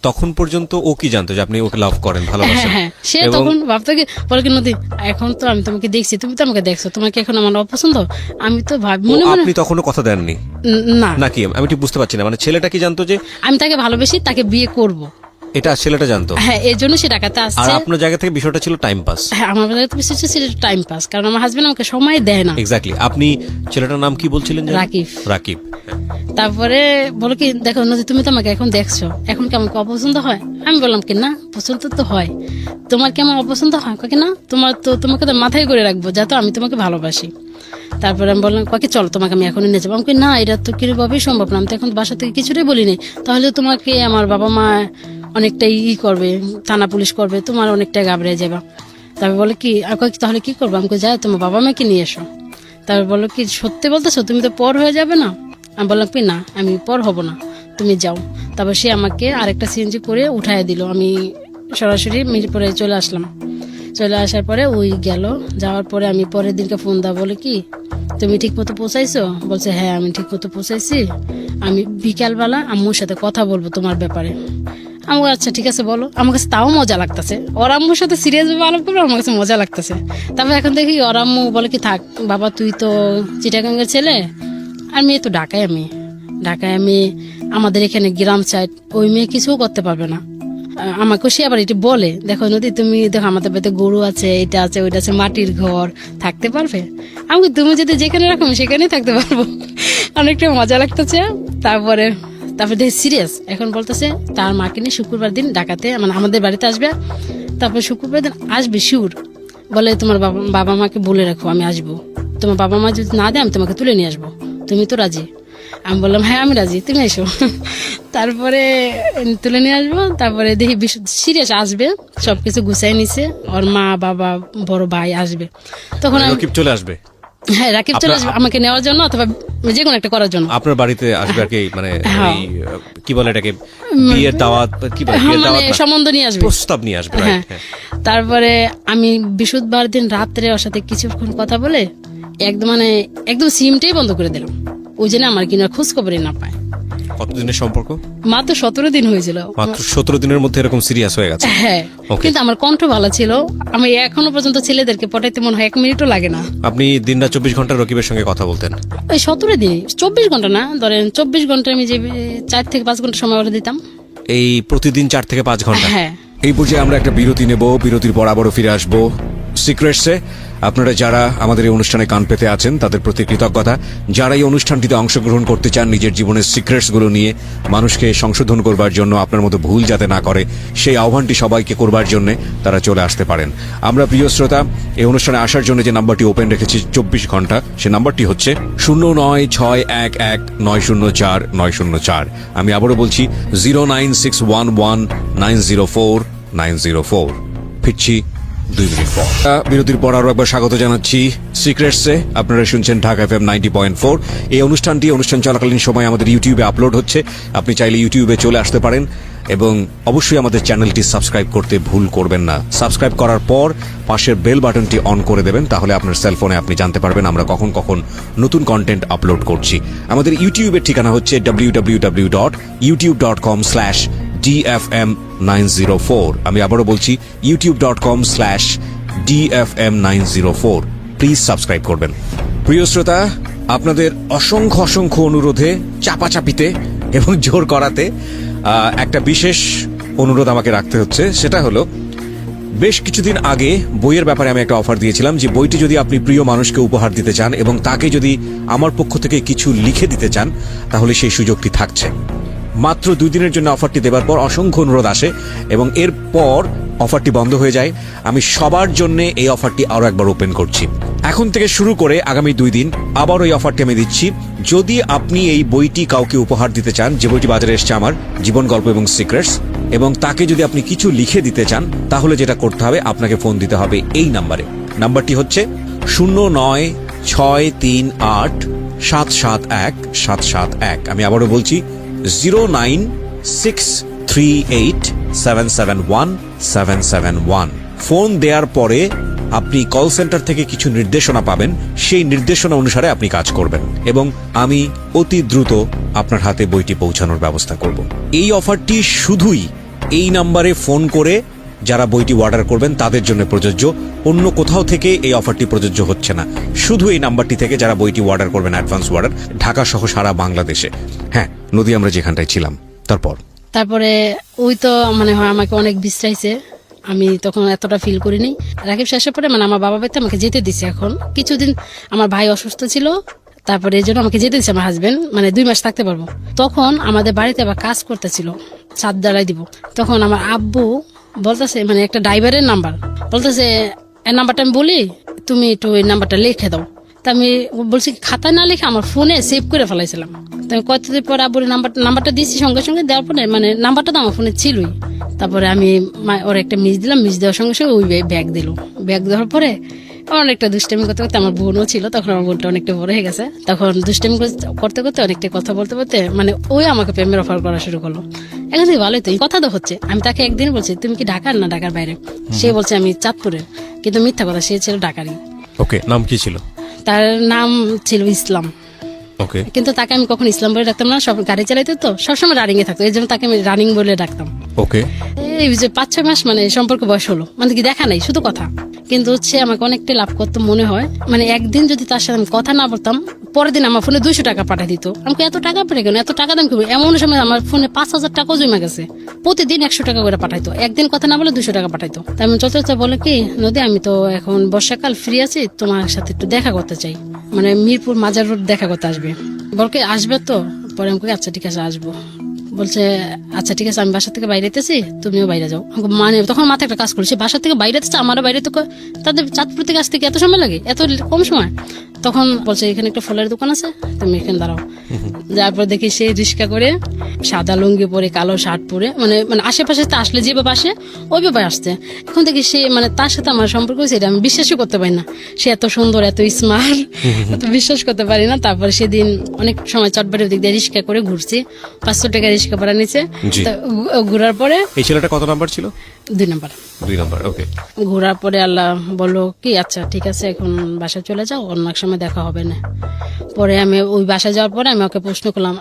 তখন পর্যন্ত ও কি জানতো যে আপনি ওকে লাভ করেন, ভালোবাসেন? হ্যাঁ, সে তখন ভাবতো কি, বলে কি নদী এখন তো আমি তোমাকে দেখছি, তুমি তো আমাকে দেখছো, তোমাকে এখন আমার অপছন্দ। আমি তো ভাবি মনে মনে আপনি তখনও কথা দেননি না, নাকি? আমি ঠিক বুঝতে পারছি না, মানে ছেলেটা কি জানতো যে আমি তাকে ভালোবেসি, তাকে বিয়ে করব। এটা ছেলেটা জানতো? হ্যাঁ, এই জন্য সে ঢাকাতে আর আসছে। আপনার জায়গা থেকে বিষয়টা ছিল টাইম পাস? হ্যাঁ, আমার বেলায় তো বেশি ছিল টাইম পাস, কারণ আমার হাজবেন্ড আমাকে সময় দেয় না। এক্স্যাক্টলি। আপনি ছেলেটার নাম কি বলছিলেন? রাকিব। রাকিব। তারপরে বলো কি, দেখো নদী তুমি তো আমাকে এখন দেখছো, এখন কি আমাকে অপছন্দ হয়? আমি বললাম কি না, পছন্দ তো হয়। তোমার কি আমার অপছন্দ হয়? কি না, তোমাকে তো মাথায় করে রাখবো, যাতে আমি তোমাকে ভালোবাসি। তারপরে আমি বললাম কাকে, চলো তোমাকে আমি এখনই নিয়ে যাবো। আমি না, এটা তো কিভাবেই সম্ভব না, আমি তো এখন বাসা থেকে কিছুটাই বলিনি। তাহলে তোমাকে আমার বাবা মা অনেকটাই করবে, থানা পুলিশ করবে, তোমার অনেকটাই ঘাবড়ে যাবা। তারপর বলে কি, তাহলে কি করবো? আমাকে যাই, তোমার বাবা মাকে নিয়ে এসো। তারপর বললো কি, সত্যি বলতেছো? তুমি তো পর হয়ে যাবে না? আমি বললাম কি না, আমি পর হব না, তুমি যাও। তারপর সে আমাকে আরেকটা সিএনজি করে উঠায় দিল। আমি সরাসরি মিরপুরে চলে আসলাম। চলে আসার পরে ওই গেল, যাওয়ার পরে আমি পরের দিনকে ফোন দেওয়া, বলে কি তুমি ঠিক মতো পৌঁছাইছো? বলছে হ্যাঁ আমি ঠিক মতো পৌঁছাইছি, আমি বিকালবেলা আম্মুর সাথে কথা বলবো তোমার ব্যাপারে। আমি আচ্ছা ঠিক আছে বলো। আমার কাছে তাও মজা লাগতেছে, ওর আম্মুর সাথে সিরিয়াস ভাবে আলাপ করবো, আমার কাছে মজা লাগতেছে। তারপর এখন দেখি ওর আম্মু বলে কি, থাক বাবা, তুই তো চিটাগাঙ্গের ছেলে, আর মেয়ে তো ঢাকায়। আমি আমাদের এখানে গ্রাম সাইড, ওই মেয়ে কিছুও করতে পারবে না। আমাকে সে আবার এটি বলে, দেখো নদী তুমি দেখো আমাদের বাড়িতে গরু আছে, এটা আছে ওইটা আছে, মাটির ঘর, থাকতে পারবে? আমি তুমি যদি যেখানে রাখো সেখানেই থাকতে পারবো। অনেকটা মজা লাগতেছে। তারপরে দেখি সিরিয়াস, এখন বলতেছে তার মাকে নিয়ে শুক্রবার দিন ঢাকাতে, মানে আমাদের বাড়িতে আসবে। তারপর শুক্রবার দিন আসবে শিওর। বলে তোমার বাবা মাকে বলে রাখো আমি আসবো, তোমার বাবা মা যদি না দেয় আমি তোমাকে তুলে নিয়ে আসবো, তুমি তো রাজি? আমি বললাম হ্যাঁ আমি রাজি, তুমি এসো। তারপরে তুলে নিয়ে আসবো। তারপরে দেখি সিরিয়াস আসবে, সবকিছু গুছাই নিছে, ওর মা বাবা বড় ভাই আসবে। তখন রাকিব চলে আসবে? হ্যাঁ, রাকিব চলে আসবে আমাকে নেওয়ার জন্য, অথবা যে কোনো একটা করার জন্য। আপনার বাড়িতে আসবে আর কি, মানে কি বলে এটাকে, বিয়ের দাওয়াত, কি বলে, বিয়ের দাওয়াত না, সম্বন্ধ নিয়ে আসবে, প্রস্তাব নিয়ে আসবে। হ্যাঁ। তারপরে আমি বৃহস্পতিবার দিন রাত্রে ওর সাথে কিছুক্ষণ কথা বলে একদম সিমটাই বন্ধ করে দিলাম, ওই জন্য আমার কিনা খোঁজ খবরই না পায়। কতদিনের সম্পর্ক? মাত্র 17 দিন হয়েছিল। মাত্র 17 দিনের মধ্যে এরকম সিরিয়াস হয়ে গেছে? হ্যাঁ, কিন্তু আমার কণ্ঠ ভালো ছিল। আমি এখনো পর্যন্ত ছেলেদেরকে পটাইতে মনে হয় 1 মিনিটও লাগে না। আপনি দিনরাত 24 ঘন্টা রকিবের সঙ্গে কথা বলতেন? ওই 17 দিন, 24 ঘন্টা না, ধরেন 24 ঘন্টা আমি যে 4 থেকে 5 ঘন্টা সময় ওরা দিতাম। এই প্রতিদিন 4 থেকে 5 ঘন্টা? হ্যাঁ। এই পর্যায়ে আমরা একটা বিরতি নেব, বিরতির পর আবারও ফিরে আসবো সিক্রেটসে। আপনারা যারা আমাদের এই অনুষ্ঠানে কান পেতে আছেন তাদের প্রতি কৃতজ্ঞতা। যারা এই অনুষ্ঠানটিতে অংশগ্রহণ করতে চান নিজের জীবনের সিক্রেটস গুলো নিয়ে মানুষকে সংশোধন করবার জন্য, আপনার মতো ভুল যাতে না করে সেই আহ্বানটি সবাইকে করবার জন্য তারা চলে আসতে পারেন। আমরা প্রিয় শ্রোতা, এই অনুষ্ঠানে আসার জন্য যে নাম্বারটি ওপেন রেখেছি 24 ঘন্টা, সে নাম্বারটি হচ্ছে 09611904 আমি আবারও বলছি 09611904904। ফিরছি 2 মিনিট পর। বিরতির পর আরো একবার স্বাগত জানাচ্ছি সিক্রেটসে। আপনারা শুনছেন ঢাকা FM 90.4। এই অনুষ্ঠান চলাকালীন সময় আমাদের ইউটিউবে আপলোড হচ্ছে। আপনি চাইলে ইউটিউবে চলে আসতে পারেন এবং অবশ্যই আমাদের চ্যানেলটি সাবস্ক্রাইব করতে ভুল করবেন না। সাবস্ক্রাইব করার পর পাশের বেল বাটনটি অন করে দেবেন, তাহলে আপনার সেলফোনে আপনি জানতে পারবেন আমরা কখন নতুন কন্টেন্ট আপলোড করছি। আমাদের ইউটিউবের ঠিকানা হচ্ছে www.youtube.com/DFM904। আমি আবারও বলছি youtube.com/DFM904। প্লিজ সাবস্ক্রাইব করবেন। প্রিয় শ্রোতা, আপনাদের অসংখ্য অনুরোধে, চাপাচাপিতে এবং জোর করাতে একটা বিশেষ অনুরোধ আমাকে রাখতে হচ্ছে। সেটা হলো, বেশ কিছুদিন আগে বইয়ের ব্যাপারে আমি একটা অফার দিয়েছিলাম যে বইটি যদি আপনি প্রিয় মানুষকে উপহার দিতে চান এবং তাকে যদি আমার পক্ষ থেকে কিছু লিখে দিতে চান তাহলে সেই সুযোগটি থাকছে। মাত্র 2 দিনের জন্য অফারটি দেবার পর অসংখ্য অনুরোধ আসে এবং এরপর অফারটি বন্ধ হয়ে যায়। আমি সবার জন্য এই অফারটি আরো একবার ওপেন করছি। এখন থেকে শুরু করে আগামী 2 দিন আবার ওই অফারটি আমি দিচ্ছি। যদি আপনি এই বইটি কাউকে উপহার দিতে চান, যে বইটি বাজারে এসছে আমার, জীবন গল্প এবং সিক্রেটস, এবং তাকে যদি আপনি কিছু লিখে দিতে চান তাহলে যেটা করতে হবে, আপনাকে ফোন দিতে হবে এই নাম্বারে। নাম্বারটি হচ্ছে 09638771771। আমি আবারও বলছি 09638771771। ফোন দেওয়ার পরে আপনি কল সেন্টার থেকে কিছু নির্দেশনা পাবেন, সেই নির্দেশনা অনুসারে আপনি কাজ করবেন এবং আমি অতি দ্রুত আপনার হাতে বইটি পৌঁছানোর ব্যবস্থা করব। এই অফারটি শুধুই এই নাম্বারে ফোন করে যারা বইটি অর্ডার করবেন তাদের জন্য প্রযোজ্য, অন্য কোথাও থেকে এই অফারটি প্রযোজ্য হচ্ছে না। শুধু এই নাম্বারটি থেকে যারা বইটি অর্ডার করবেন, অ্যাডভান্স অর্ডার, ঢাকা সহ সারা বাংলাদেশে। হ্যাঁ নদী, আমরা যেখানটায় ছিলাম তারপরে ওই তো মানে হয় আমাকে অনেক বিশ্রাইছে, আমি তখন এতটা ফিল করিনি। রাকিব শেষের পরে মানে আমার বাবা বাড়িতে আমাকে যেতে দিছে। এখন কিছুদিন আমার ভাই অসুস্থ ছিল, তারপরে এই জন্য আমাকে যেতে দিচ্ছে আমার হাজবেন্ড, মানে 2 মাস থাকতে পারবো। তখন আমাদের বাড়িতে আবার কাজ করতেছিল, ছাদ জ্বালাই দিব। তখন আমার আব্বু বলতেছে, মানে একটা ড্রাইভারের নাম্বার বলতেছে, এই নাম্বারটা আমি বলি, তুমি একটু এই নাম্বারটা লিখে দাও। তা আমি বলছি খাতায় না লিখে আমার ফোনে সেভ করে ফেলাইছিলাম। তো কতদিন পর আব্বুর নাম্বারটা দিচ্ছি, সঙ্গে সঙ্গে দেওয়ার পরে মানে নাম্বারটা তো আমার ফোনে ছিলই। তারপরে আমি ওর একটা মিস দিলাম, মিস দেওয়ার সঙ্গে সঙ্গে ওই ব্যাগ দিল। ব্যাগ দেওয়ার পরে অনেকটা দুষ্টামি করতে করতে, আমার বোনও ছিল তখন, আমার বোনটা অনেকটা বড় হয়ে গেছে, তখন দুষ্টামি করতে করতে অনেকটা কথা বলতে বলতে মানে ওই আমাকে প্রেমের অফার করা শুরু করলো। এখন ভালোই তো কথা তো হচ্ছে। আমি তাকে একদিন বলছি তুমি কি ঢাকার না ঢাকার বাইরে, সে বলছে আমি চাঁদপুরের, কিন্তু মিথ্যা কথা, সে ছিল ঢাকারই। ওকে, নাম কি ছিল? তার নাম ছিল ইসলাম। ওকে, কিন্তু তাকে আমি কখন ইসলাম বলে ডাকতাম না, সব গাড়ি চালাইতে তো সবসময় রানিং এ থাকতো, এই জন্য তাকে আমি রানিং বলে ডাকতাম। ওকে, এই যে 5-6 মাস মানে সম্পর্ক বয়স হলো, মানে কি দেখা নাই, শুধু কথা। কিন্তু হচ্ছে আমাকে অনেকটা লাভ করতো মনে হয়। মানে একদিন যদি তার সাথে আমি কথা না বলতাম, পরের দিন আমার ফোনে 200 টাকা পাঠিয়ে দিত। আমাকে এত টাকা পাঠিয়ে কেন, এত টাকা দাম কি? এমন সময় আমার ফোনে 5,000 টাকাও জমে গেছে, প্রতিদিন 100 টাকা করে পাঠাইতো। একদিন কথা না বলে 200 টাকা পাঠাইতো। তাই আমি চলতে বলে কি, নদী আমি তো এখন বর্ষাকাল ফ্রি আছি, তোমার সাথে একটু দেখা করতে চাই, মানে মিরপুর মাজার রোড দেখা করতে আসবে। বলকে আসবে তো? পরে আমাকে আচ্ছা ঠিক আছে আসবো। বলছে আচ্ছা ঠিক আছে, আমি বাসা থেকে বাইরে যেতেছি, তুমিও বাইরে যাও। মানে তখন মাথায় একটা কাজ করছে, বাসা থেকে বাইরে যেতেছে, আমারও বাইরে তো, তাদের চাঁদপুর থেকে আসতে কি এত সময় লাগে, এত কম সময়? তখন বলছে এখানে একটা ফলের দোকান আছে, তুমি এখানে দাঁড়াও। যারপর দেখি সে রিক্সা করে, সাদা লুঙ্গি পরে, কালো শার্ট পরে, মানে মানে আশেপাশে আসলে যেভাবে আসে ওইভাবে আসছে। এখন দেখি সে মানে তার সাথে আমার সম্পর্ক হয়েছে, এটা আমি বিশ্বাসই করতে পারি না। সে এত সুন্দর, এত স্মার্ট, এত বিশ্বাস করতে পারি না। তারপরে সেদিন অনেক সময় চটবাড়ির দিক দিয়ে রিক্সা করে ঘুরছি, 500 টাকা রিক্সা ভাড়া নিচে। ঘুরার পরে এই ছেলেটা কত নাম্বার ছিল? 2 নাম্বার। 2 নাম্বার। ওকে, ঘোরার পরে আল্লাহ বললো কি আচ্ছা ঠিক আছে এখন বাসায় চলে যাও, অন্য এক সময় দেখা হবে না। পরে আমি ওই বাসায় যাওয়ার পরে আমি ওকে প্রশ্ন করলাম,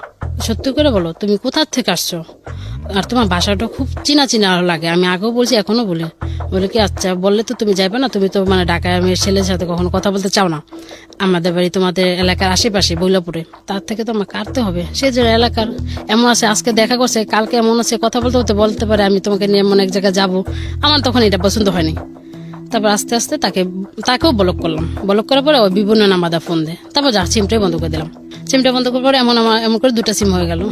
সত্যি করে বলো তুমি কোথা থেকে আসছো, আর তোমার বাসাটা খুব চিনা চিনা লাগে। আমি আগেও বলছি এখনো বলি। বলে কি আচ্ছা বললে তো তুমি যাবে না, তুমি তো মানে ঢাকায় মেয়ের ছেলের সাথে কখনো কথা বলতে চাও না, আমাদের বাড়ি তোমাদের এলাকার আশেপাশে বৈলাপুরে, তার থেকে তো আমার কাটতে হবে। সে যে এলাকার এমন আছে, আজকে দেখা করছে, কালকে এমন আছে, কথা বলতে বলতে বলতে পারে আমি তোমাকে নিয়ে এমন এক জায়গায় যাবো। আমার তখন এটা পছন্দ হয়নি। তারপর আস্তে আস্তে তাকেও ব্লক করলাম। ব্লক করার পরে ওই বিভিন্ন নাম্বার ফোন দেয়। তারপর যা সিমটাই বন্ধ করে দিলাম। সিমটা বন্ধ করার পরে এমন করে 2টা সিম হয়ে গেল।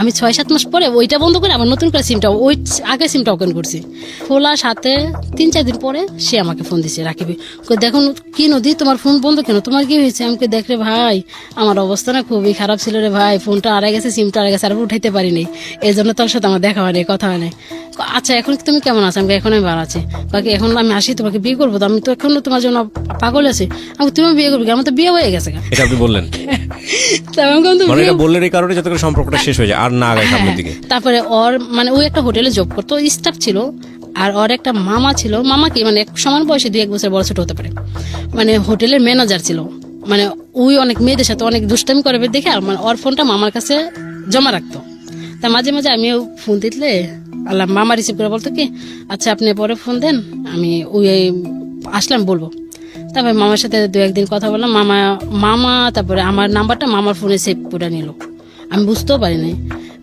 আমি 6-7 মাস পরে ওইটা বন্ধ করে আবার নতুন করে সিমটা, ওই আগে সিমটা ওপেন করছি। খোলার সাথে 3-4 দিন পরে সে আমাকে ফোন দিছে, রাকিবি দেখুন কি নদী তোমার ফোন বন্ধ কেন, তোমার কি হয়েছে? আমাকে দেখ রে ভাই, আমার অবস্থা না খুবই খারাপ ছিল রে ভাই, ফোনটা আড়াই গেছে, সিমটা আড়াই গেছে, আর উঠাইতে পারিনি, এই জন্য তোর সাথে আমার দেখা হয়নি, কথা হয়নি। আচ্ছা এখন তুমি কেমন আছো? আমাকে এখন আমি ভালো আছি। বাকি এখন আমি আসি, তোমাকে বিয়ে করবো তো, আমি তো এখনো তোমার জন্য পাগল আছি, আমাকে তুমি বিয়ে করবে, আমার তো বিয়ে হয়ে গেছে। এটা আপনি বললেন? মানে এটা বললেন এই কারণে যাতে করে সম্পর্কটা শেষ হয়ে যায় আর না আগায় সামনের দিকে। তারপরে ওর মানে ওই একটা হোটেলে জব করতো, স্টাফ ছিল, আর ওর একটা মামা ছিল। মামা কি মানে সমান বয়সে 2-1 বছর বড় ছোট হতে পারে, মানে হোটেলের ম্যানেজার ছিল। মানে ওই অনেক মেয়েদের সাথে অনেক দুষ্টামি করে দেখে, আর মানে ওর ফোনটা মামার কাছে জমা রাখতো। তা মাঝে মাঝে আমিও ফোন দিলে আল্লাহ মামা রিসিভ করে বলতো কি আচ্ছা আপনি পরে ফোন দেন, আমি ওই আসলাম বলবো। তারপরে মামার সাথে 2-1 দিন কথা বললাম। মামা তারপরে আমার নাম্বারটা মামার ফোনে সেভ করে নিল, আমি বুঝতেও পারিনি।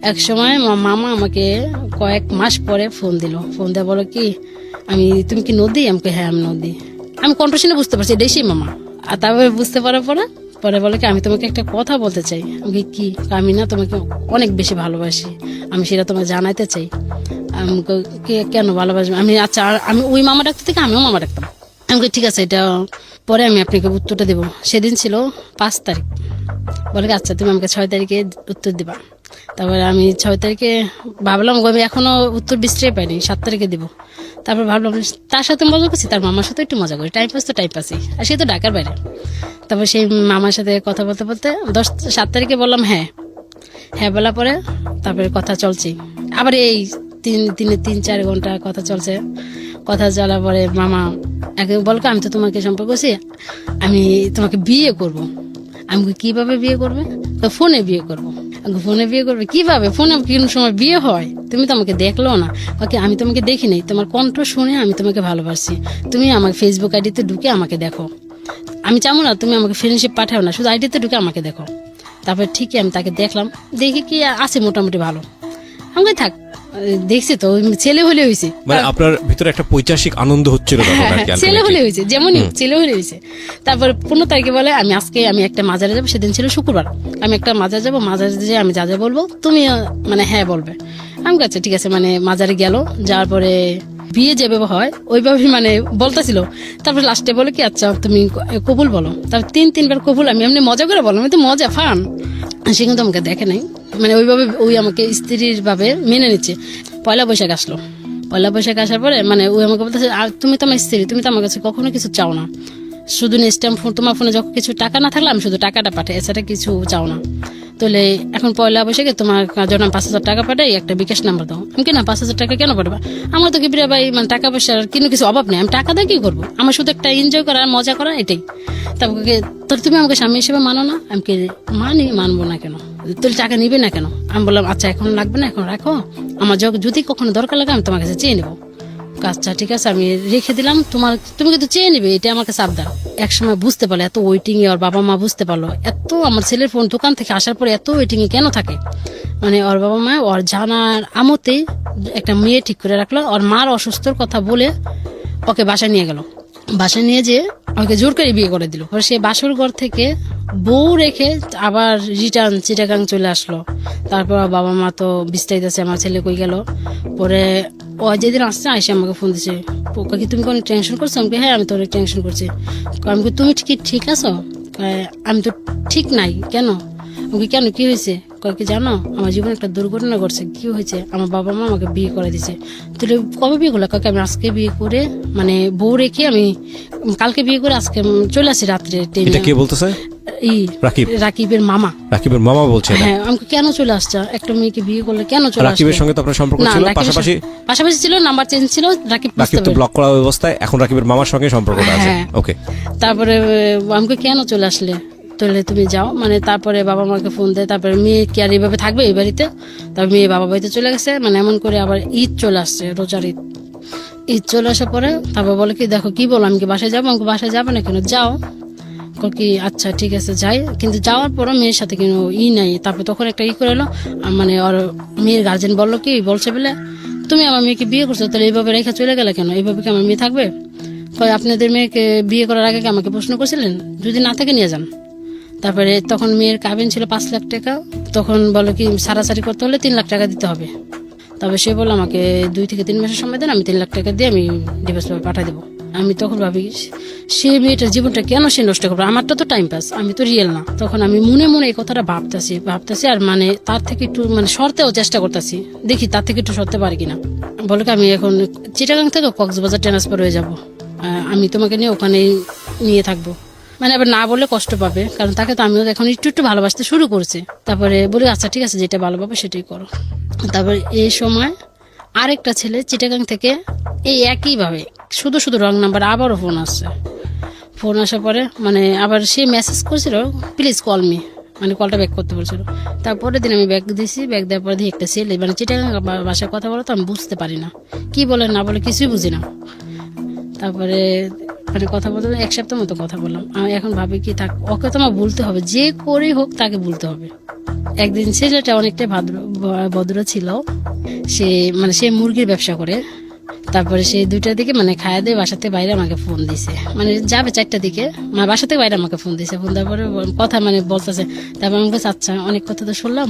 এক সময় মামা আমাকে কয়েক মাস পরে ফোন দিল। ফোন দিয়ে বলো কি তুমি কি নদী? আমাকে হ্যাঁ আমি নদী। আমি কণ্ঠ শুনে বুঝতে পারছি এটাই সেই মামা। আর তারপরে বুঝতে পারার পরে বলে কি আমি তোমাকে একটা কথা বলতে চাই। আমি কি? আমি না তোমাকে অনেক বেশি ভালোবাসি, আমি সেটা তোমাকে জানাইতে চাই। আমাকে কেন ভালোবাসবে? আচ্ছা আমি ওই মামা ডাকতে থেকে আমিও মামা ডাকতাম। আমাকে ঠিক আছে, এটা পরে আমি আপনাকে উত্তরটা দেবো। সেদিন ছিল 5 তারিখ। বলে আচ্ছা তুমি আমাকে 6 তারিখে উত্তর দিবা। তারপরে আমি 6 তারিখে ভাবলাম আমি এখনো উত্তর বিশ্রয় পাইনি, 7 তারিখে দিব। তারপর ভাবলাম তার সাথে মজা করছি, তার মামার সাথে একটু মজা করি, টাইম পাস তো টাইম পাসই, আর সে তো ঢাকার বাইরে। তারপর সেই মামার সাথে কথা বলতে বলতে 7 তারিখে বললাম হ্যাঁ বলার পরে তারপরে কথা চলছি। আবার এই দিনে 3-4 ঘন্টা কথা চলছে। কথা চলার পরে মামা একে বলকে আমি তো তোমাকে সম্পর্ক করছি, আমি তোমাকে বিয়ে করব। আমি বলি, কিভাবে বিয়ে করবে? তো ফোনে বিয়ে করবো। ফোনে বিয়ে করবে কিভাবে? ফোনে কোন সময় বিয়ে হয়? তুমি তো আমাকে দেখলো না। ওকে, আমি তোমাকে দেখি নাই, তোমার কণ্ঠ শুনে আমি তোমাকে ভালোবাসি। তুমি আমার ফেসবুক আইডিতে ঢুকে আমাকে দেখো। আমি চাবো না তুমি আমাকে ফ্রেন্ডশিপ পাঠাও না, শুধু আইডিতে ঢুকে আমাকে দেখো। তারপরে ঠিকই আমি তাকে দেখলাম, দেখি কি আছে মোটামুটি ভালো। আমাকে থাক, দেখছি তো ছেলে হলে হয়েছে। মানে আপনার ভিতরে একটা পৈশাসিক আনন্দ হচ্ছিল তখন আর কি, ছেলে ultimately। হলে হয়েছে, যেমনই ছেলে হলে হয়েছে। তারপর 15 তারিখে বলে আমি একটা মাজারে যাবো, সেদিন ছিল শুক্রবার। আমি একটা মাজার যাবো, মাজারে যে আমি যা যা বলবো তুমি মানে হ্যাঁ বলবে। আমি আচ্ছা ঠিক আছে, মানে মাজারে গেল, যাওয়ার পরে বিয়ে যেভাবে হয় ওইভাবে মানে বলতেছিল। তারপর লাস্টে বলে কি আচ্ছা তুমি কবুল বলো। তারপর 3-3 বার কবুল। আমি এমনি মজা করে বললাম, আমি তো মজা ফান। সে কিন্তু আমাকে দেখে নাই, মানে ওইভাবে ওই আমাকে স্ত্রীর ভাবে মেনে নিচ্ছে। পয়লা বৈশাখ আসলো। পয়লা বৈশাখ আসার পরে মানে ওই আমাকে বলতেছে, আর তুমি তো আমার স্ত্রী, তুমি তো আমার কাছে কখনো কিছু চাও না, শুধু স্ট্যাম্প ফোন, তোমার ফোনে যখন কিছু টাকা না থাকলে আমি শুধু টাকাটা পাঠাই, এছাড়া কিছু চাও না। তাহলে এখন পয়লা বৈশাখে তোমার জন্য 5,000 টাকা পাঠাই, একটা বিকাশ নাম্বার দাও। আমি কি না 5,000 টাকা কেন পাঠাবা? আমার তো কিবরিয়া ভাই মানে টাকা পয়সার কিন্তু কিছু অভাব নেই, আমি টাকা দিয়ে কি করবো? আমার শুধু একটা এনজয় করা, মজা করা, এটাই। তারপরে তোর তুমি আমাকে স্বামী হিসেবে মানো না? আমি কি মানবো না কেন? তোর টাকা নিবে না কেন? আমি বললাম আচ্ছা এখন লাগবে না, এখন রাখো, আমার যদি কখনো দরকার লাগে আমি তোমার কাছে চেয়ে নেবো। আচ্ছা ঠিক আছে, আমি রেখে দিলাম, তুমি কিন্তু চেয়ে নিবে, এটা আমার কাছে আবদার। এক সময় বুঝতে পারলো এত ওয়েটিং এ, ওর বাবা মা বুঝতে পারলো এত আমার ছেলের ফোন দোকান থেকে আসার পরে এত ওয়েটিং এ কেন থাকে। মানে ওর বাবা মা ওর জানার আমতেই একটা মেয়ে ঠিক করে রাখলো। ওর মার অসুস্থর কথা বলে ওকে বাসায় নিয়ে গেল। বাসায় নিয়ে যেয়ে আমাকে জোর করে বিয়ে করে দিল। সে বাসর ঘর থেকে বউ রেখে আবার রিটার্ন চিটাগাং চলে আসলো। তারপর বাবা মা তো বিস্তারিতেছে আমার ছেলে কই গেল। পরে ও যেদিন আসছে আইসে আমাকে ফোন দিছে, কি তুমি অনেক টেনশন করছো? আমি হ্যাঁ আমি তো অনেক টেনশন করছি। আমি তুমি কি ঠিক আছো? আমি তো ঠিক নাই। কেন? আমাকে কেন, কি হয়েছে? কি জানো, আমার জীবনে একটা দুর্ঘটনা ঘটছে। কি হয়েছে? আমার বাবা মা আমাকে বিয়ে করে দিছে। তুই কবে বিয়ে করলো? কাকে আমি আজকে বিয়ে করে মানে বউ রেখে আমি কালকে বিয়ে করে আজকে চলে আসি রাত্রে ট্রেনে। এটা কে বলতেছে? রাকিবের মামা। রাকিবের মামা বলছে? হ্যাঁ, আমাকে কেন চলে আসছে? একটা মেয়েকে বিয়ে করলে কেন চলে আসছে? রাকিবের সঙ্গে তো আপনার সম্পর্ক ছিল, পাশাপাশি ছিল, নাম্বার চেঞ্জ ছিল। রাকিব তো ব্লক করা অবস্থায় এখন রাকিবের মামার সঙ্গে সম্পর্কটা আছে। ওকে, তারপরে আমাকে কেন চলে আসলে? তাহলে তুমি যাও, মানে তারপরে বাবা মাকে ফোন দেয়। তারপরে মেয়ে কি আর এইভাবে থাকবে এই বাড়িতে? তারপর মেয়ে বাবা বাড়িতে চলে গেছে। মানে এমন করে আবার ঈদ চলে আসছে, রোজার ঈদ চলে আসার পরে তারপর বলে কি দেখো কি বলো, আমি কি বাসায় যাবো? আমাকে বাসায় যাবে না কেন? যাও। কি আচ্ছা ঠিক আছে যাই। কিন্তু যাওয়ার পরও মেয়ের সাথে কিন্তু নাই। তারপর তখন একটা করে এলো, মানে ওর মেয়ের গার্জেন বললো কি বলছে বলে, তুমি আমার মেয়েকে বিয়ে করছো, তাহলে এইভাবে রেখে চলে গেলে কেন? এইভাবে কি আমার মেয়ে থাকবে? আপনাদের মেয়েকে বিয়ে করার আগে আমাকে প্রশ্ন করছিলেন? যদি না থেকে নিয়ে যান। তারপরে তখন মেয়ের কাবিন ছিল 5 লাখ টাকা। তখন বলো কি সারাসারি করতে হলে 3 লাখ টাকা দিতে হবে। তবে সে বললো আমাকে 2 থেকে 3 মাসের সময় দেন, আমি 3 লাখ টাকা দিয়ে আমি ডিভোর্স পেপার পাঠিয়ে দেবো। আমি তখন ভাবি সে মেয়েটার জীবনটা কেন সে নষ্ট করবো? আমারটা তো টাইম পাস, আমি তো রিয়েল না। তখন আমি মনে মনে এই কথাটা ভাবতেছি আর মানে তার থেকে একটু মানে সরতেও চেষ্টা করতেছি, দেখি তার থেকে একটু সরতে পারি কিনা। বলে আমি এখন চিটাগাং থেকে কক্সবাজার ট্রান্সফার হয়ে যাব, আমি তোমাকে নিয়ে ওখানে নিয়ে থাকবো। মানে আবার না বললে কষ্ট পাবে, কারণ তাকে তো আমিও এখন একটু ভালোবাসতে শুরু করছি। তারপরে বলি আচ্ছা ঠিক আছে, যেটা ভালো পাবে সেটাই করো। তারপরে এই সময় আরেকটা ছেলে চিটাগাং থেকে এই একইভাবে শুধু রং নাম্বার আবারও ফোন আসছে। ফোন আসার পরে মানে আবার সে মেসেজ করছিল প্লিজ কল মি, মানে কলটা ব্যাক করতে বলছিল। তারপরের দিন আমি ব্যাক দিয়েছি, ব্যাক দেওয়ার পরে দিয়ে একটা ছেলে মানে চিটাগাং ভাষায় কথা বলো তো আমি বুঝতে পারি না, কি বলে না বলে কিছুই বুঝি না। তারপরে মানে কথা বলতে 1 সপ্তাহ মতো কথা বললাম। আমি এখন ভাবি কি থাক, ওকে তো আমার বলতে হবে, যে করেই হোক তাকে বলতে হবে। একদিন ছেলেটা অনেকটাই ভদ্র ছিল, সে মুরগির ব্যবসা করে। তারপরে সে 2টার দিকে মানে খাওয়া দিয়ে বাসাতে বাইরে আমাকে ফোন দিছে, মানে যাবে 4টার দিকে, মানে বাসাতে বাইরে আমাকে ফোন দিছে। ফোন দেওয়ার পরে কথা মানে বলতেছে। তারপর আমাকে আচ্ছা অনেক কথা তো শুনলাম,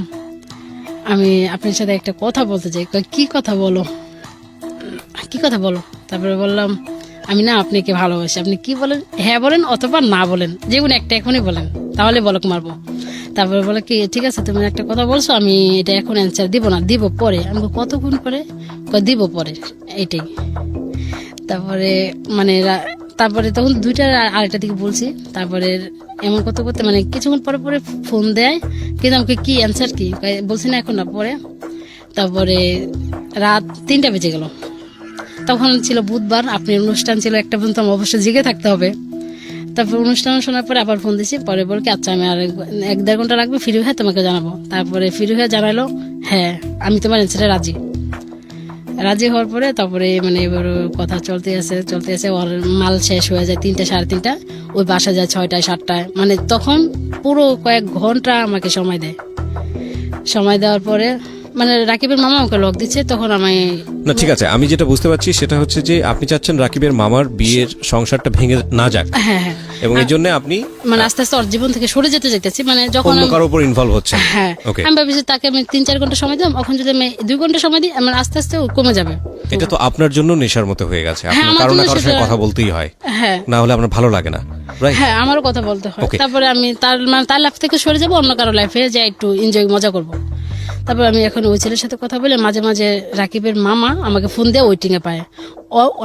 আমি আপনার সাথে একটা কথা বলতে চাই। কি কথা বলো? তারপরে বললাম আমি না আপনাকে ভালোবাসি। আপনি কি বলেন? হ্যাঁ বলেন অথবা না বলেন, যেগুলো একটা এখনই বলেন, তাহলে বলক মারবো। তারপরে বলে কি ঠিক আছে তুমি একটা কথা বলছো, আমি এটা এখন অ্যান্সার দিব না, দিব পরে। আমি কতক্ষণ পরে? দিব পরে, এটাই। তারপরে মানে তারপরে তখন 2টার আরেকটা দিকে বলছি। তারপরে এমন করতে মানে কিছুক্ষণ পরে ফোন দেয়, কিন্তু আমাকে কি অ্যান্সার কি বলছি না এখন না পরে। তারপরে রাত 3টা বেজে গেল। তখন ছিল বুধবার, আপনার অনুষ্ঠান ছিল 1টা পর্যন্ত, আমার অবশ্যই জেগে থাকতে হবে। তারপর অনুষ্ঠান শোনার পরে আবার ফোন দিয়েছি, পরে বল কি আচ্ছা আমি আর 1-1.5 ঘন্টা লাগবে, ফ্রি হয়ে তোমাকে জানাবো। তারপরে ফ্রি হয়ে জানালো হ্যাঁ আমি তোমার অ্যান্সারে রাজি হওয়ার পরে তারপরে মানে এবার কথা চলতে আছে, ওর মাল শেষ হয়ে যায় 3টা 3:30, ওই বাসা যায় 6টায় 7টায়, মানে তখন পুরো কয়েক ঘন্টা আমাকে সময় দেওয়ার পরে মানে রাকিবের মামা আমাকে লক দিচ্ছে, তখন আমি না ঠিক আছে, আমি যেটা বুঝতে পারছি সেটা হচ্ছে যে আপনি চাচ্ছেন রাকিবের মামার বিয়ের সংসারটা ভেঙে না যাক, হ্যাঁ এবং এই জন্য আপনি মানে আস্তে আস্তে ওর জীবন থেকে সরে যেতে চাইতেছি, মানে যখন অন্য কারোর উপর ইনভলভ হচ্ছেন। হ্যাঁ ওকে, আমি ভাবছি তাকে আমি 3-4 ঘন্টা সময় দিলাম, এখন যদি আমি 2 ঘন্টা সময় দিই আমার আস্তে আস্তে ও কমে যাবে। এটা তো আপনার জন্য নেশার মতো হয়ে গেছে, হ্যাঁ, আপনার আমার কারো না জন্য কারোর সঙ্গে সেটা- কথা বলতেই হয়, হ্যাঁ না হলে আপনার ভালো লাগে না, রাইট? হ্যাঁ আমারও কথা বলতে হয়। Okay. তারপরে আমি তার লাইফ থেকে সরে যাবো, অন্য কারো লাইফে যাই একটু এনজয় মজা করব। তারপর আমি এখন ওই ছেলের সাথে কথা বলে মাঝে মাঝে রাকিবের মামা আমাকে ফোন দিয়ে ওয়েটিং এ পায়,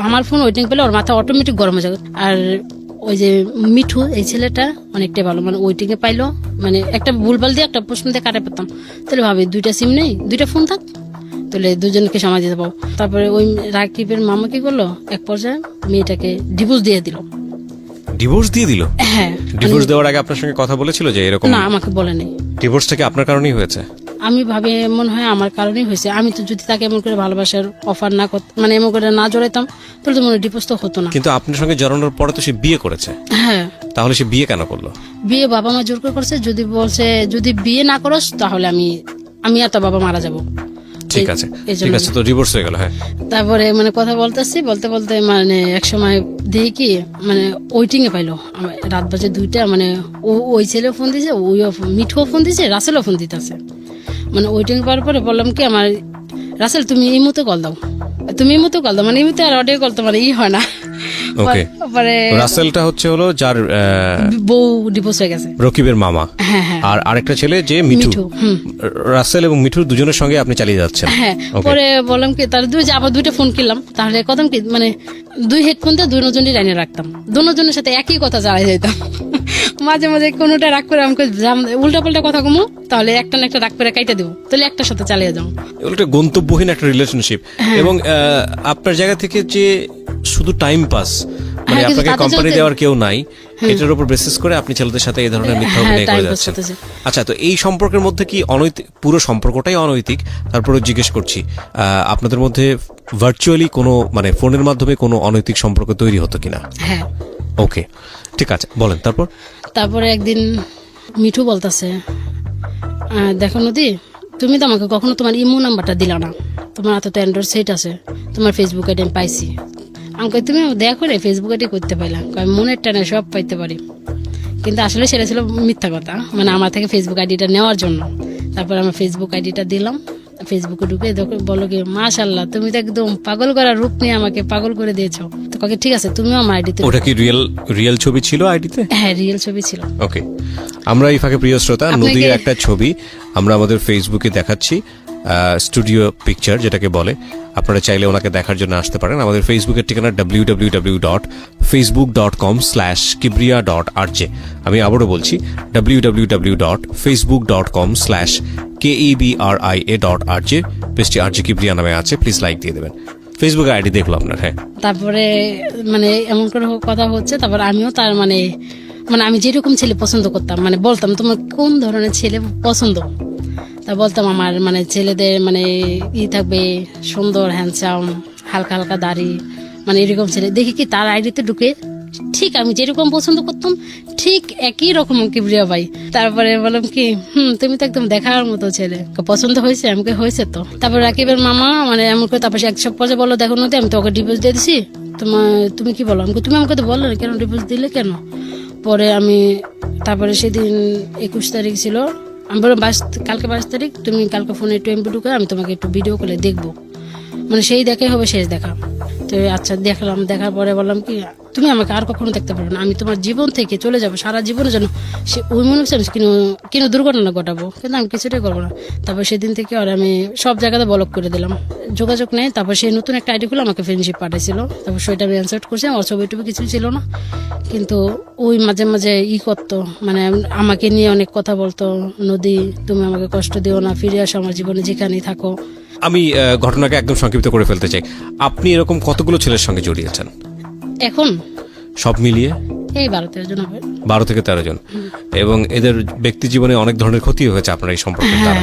আমার ফোন ওয়েটিং পেলে ওর মাথা অটোমেটিক গরম হয়ে যাবে। আর ওই যে মিঠু এই ছেলেটা অনেকটাই ভালো, মানে ওয়েটিং এ পাইলো, মানে একটা ভুলভাল দিয়ে একটা প্রশ্ন দিয়ে কাটাই পেতাম, তাহলে ভাবি 2টা সিম নেই, 2টা ফোন থাক, তাহলে দুজনকে সময় দিতে পারবো। তারপরে ওই রাকিবের মামা কি করলো, এক পর্যায়ে মেয়েটাকে ডিভোর্স দিয়ে দিল। ডিভোর্স দিয়ে দিল? হ্যাঁ ডিভোর্স দেওয়ার আগে আপনার সঙ্গে কথা বলেছিল যে এরকম? না আমাকে বলেনি। ডিভোর্স থেকে আপনার কারণেই হয়েছে? আমি ভাবি মনে হয় আমার কারণেই হয়েছে, আমি তো যদি তাকে এমন করে ভালোবাসার অফার না করতাম, মানে এমন করে না জড়াইতাম, তাহলে তো মনে ডিভোর্স তো হতো না। কিন্তু আপনার সঙ্গে জড়ানোর পরে তো সে বিয়ে করেছে, হ্যাঁ তাহলে সে বিয়ে কেন করলো? বিয়ে বাবা মা জোর করে করছে, যদি বলছে যদি বিয়ে না করস তাহলে আমি আর তোর বাবা মারা যাবো। ঠিক আছে এই জন্য। ঠিক আছে, তো ডিভোর্স হয়ে গেল। হ্যাঁ, তারপরে মানে কথা বলতে মানে এক সময় দেখি কি মানে ওয়েটিং এ পাইলো, রাত বাজে 2টা, মানে ওই ছেলেও ফোন দিছে, মিঠুও ফোন দিছে, রাসেলও ফোন দিতেছে, মানে ওয়েটিং পাওয়ার পরে বললাম কি আমার রাসেল তুমি এই মুহূর্তে কল দাও, মানে এই মুহূর্তে আর অডিও কল তো মানে হয় না। ওকে। পরে রাসেলটা হলো যার বউ ডিভোর্স হয়ে গেছে। রকিবের মামা। হ্যাঁ হ্যাঁ আর আরেকটা ছেলে যে মিঠু। হুম। রাসেল এবং মিঠুর দুজনের সঙ্গে আপনি চালিয়ে যাচ্ছেন। হ্যাঁ Okay. পরে বললাম কি তার আবার 2টা ফোন কিনলাম, তাহলে কথা কি মানে 2 হেডফোন দিয়ে 2জনই লাইনে রাখতাম, 2জনের সাথে একই কথা চালাই যেতাম। মাঝে মাঝে কোনোটা রাগ করে আমাকে উল্টা পাল্টা কথা কমো, তাহলে একটা না একটা রাগ করে কাইটা দেবো, তাহলে একটার সাথে চালিয়ে যাও। এগুলো একটা গন্তব্যহীন একটা রিলেশনশিপ, হ্যাঁ। এবং আপনার জায়গা থেকে যে শুধু টাইম পাস, মানে হ্যাঁ, কিন্তু আপনাকে তাতে কোম্পানি চলতে- দেওয়ার কেউ নাই, এটার উপর বেসিস করে আপনি ছেলেদের সাথে এই ধরনের মিথ্যা হ্যাঁ, অভিনয় করে time pass যাচ্ছেন। করতেছে। আচ্ছা, তো এই সম্পর্কের মধ্যে কি অনৈতিক, পুরো সম্পর্কটাই অনৈতিক? তারপরে জিজ্ঞেস করছি, আপনাদের মধ্যে ভার্চুয়ালি কোনো মানে ফোনের মাধ্যমে কোনো অনৈতিক সম্পর্ক তৈরি হতো কিনা? হ্যাঁ ওকে, ঠিক আছে, বলেন তারপর। তারপরে একদিন মিঠু বলতেছে দেখো নদী, তুমি তো আমাকে কখনো তোমার ইমো নাম্বারটা দিলা না, তোমার হাতে তো অ্যান্ড্রয়েড সেট আছে, তোমার ফেসবুক আইডি আমি পাইছি, আমাকে তুমি দেখা করে ফেসবুক আইডি করতে পাইলাম, মনের টানে সব পাইতে পারি। কিন্তু আসলে সেটা ছিল মিথ্যা কথা, মানে আমার থেকে ফেসবুক আইডিটা নেওয়ার জন্য। তারপর আমার ফেসবুক আইডিটা দিলাম, ফেসবুকে ঢুকে বলো কি মাশাআল্লাহ তুমি তো একদম পাগল করা রূপ নিয়ে আমাকে পাগল করে দিয়েছো। তো কাকে ঠিক আছে তুমিও আমার আইডিতে। ওটা কি রিয়েল ছবি ছিল আইডিতে? হ্যাঁ রিয়েল ছবি ছিল। ওকে, আমরা এই ফাঁকে প্রিয় শ্রোতা আপনাকে- নদীর একটা ছবি আমরা আমাদের ফেসবুকে দেখাচ্ছি, স্টুডিও পিকচার যেটাকে বলে। আপনারা চাইলে ওনাকে দেখার জন্য আসতে পারেন। আমাদের ফেসবুকের ঠিকানা www.facebook.com/kibriya.rj। আমি আবারও বলছি www.facebook.com/KEBRIA.rj। পেজটি আরজে কিবরিয়া নামে আছে, প্লিজ লাইক দিয়ে দেবেন। ফেসবুক আইডি দেখলো আপনার? হ্যাঁ। তারপরে মানে এমন করে কথা হচ্ছে, তারপর আমিও তার মানে আমি যেরকম ছেলে পছন্দ করতাম, মানে বলতাম তোমার কোন ধরনের ছেলে পছন্দ, তা বলতাম আমার মানে ছেলেদের মানে থাকবে সুন্দর হ্যান্ডসাম, হালকা হালকা দাড়ি, মানে এরকম ছেলে। দেখি কি তার আইডিতে ঢুকে ঠিক আমি যেরকম পছন্দ করতাম ঠিক একই রকম কিবরিয়া ভাই। তারপরে বললাম কি তুমি তো একদম দেখার মতো ছেলে, পছন্দ হয়েছে? আমাকে হয়েছে তো। তারপর রাকিবের মামা মানে এমন করে তারপর এক সপ্তাহ পরে বললো দেখো নদী আমি তো ওকে ডিভোর্স দিয়ে দিছি, তুমি কি বলো? তুমি আমাকে তো বললো না কেন ডিভোর্স দিলে কেন? পরে আমি তারপরে সেদিন 21 তারিখ ছিল, আমি বললাম কালকে 22 তারিখ, তুমি কালকে ফোনে একটু এমবি ঢুকে আমি তোমাকে একটু ভিডিও কলে দেখবো, মানে সেই দেখাই হবে শেষ দেখা। তো আচ্ছা দেখলাম, দেখার পরে বললাম কি তুমি আমাকে আর কখনো দেখতে পারবে না, আমি তোমার জীবন থেকে চলে যাবো সারা জীবনের জন্য। সে ওই মনে হচ্ছে আমি কিনো দুর্ঘটনা ঘটাবো, কিন্তু আমি কিছুটাই করবো না। তারপর সেদিন থেকে আর আমি সব জায়গাতে ব্লক করে দিলাম, যোগাযোগ নেই। তারপর সেই নতুন একটা আইডি খুলে আমাকে ফ্রেন্ডশিপ পাঠাইছিল, তারপর সেটা আমি অ্যানসার করছি, আমার ছবি টবি কিছুই ছিল না। কিন্তু ওই মাঝে মাঝে করতো, মানে আমাকে নিয়ে অনেক কথা বলতো, নদী তুমি আমাকে কষ্ট দিও না, ফিরে আসো আমার জীবনে যেখানেই থাকো। আমি ঘটনাকে একদম সংক্ষিপ্ত করে ফেলতে চাই। আপনি এরকম কতগুলো ছেলের সঙ্গে জড়িয়েছেন এখন সব মিলিয়ে? এই 12-13 জন হবে। 12 থেকে 13 জন। এবং এদের ব্যক্তি জীবনে অনেক ধরনের ক্ষতি হয়েছে আপনার এই সম্পর্কের দ্বারা।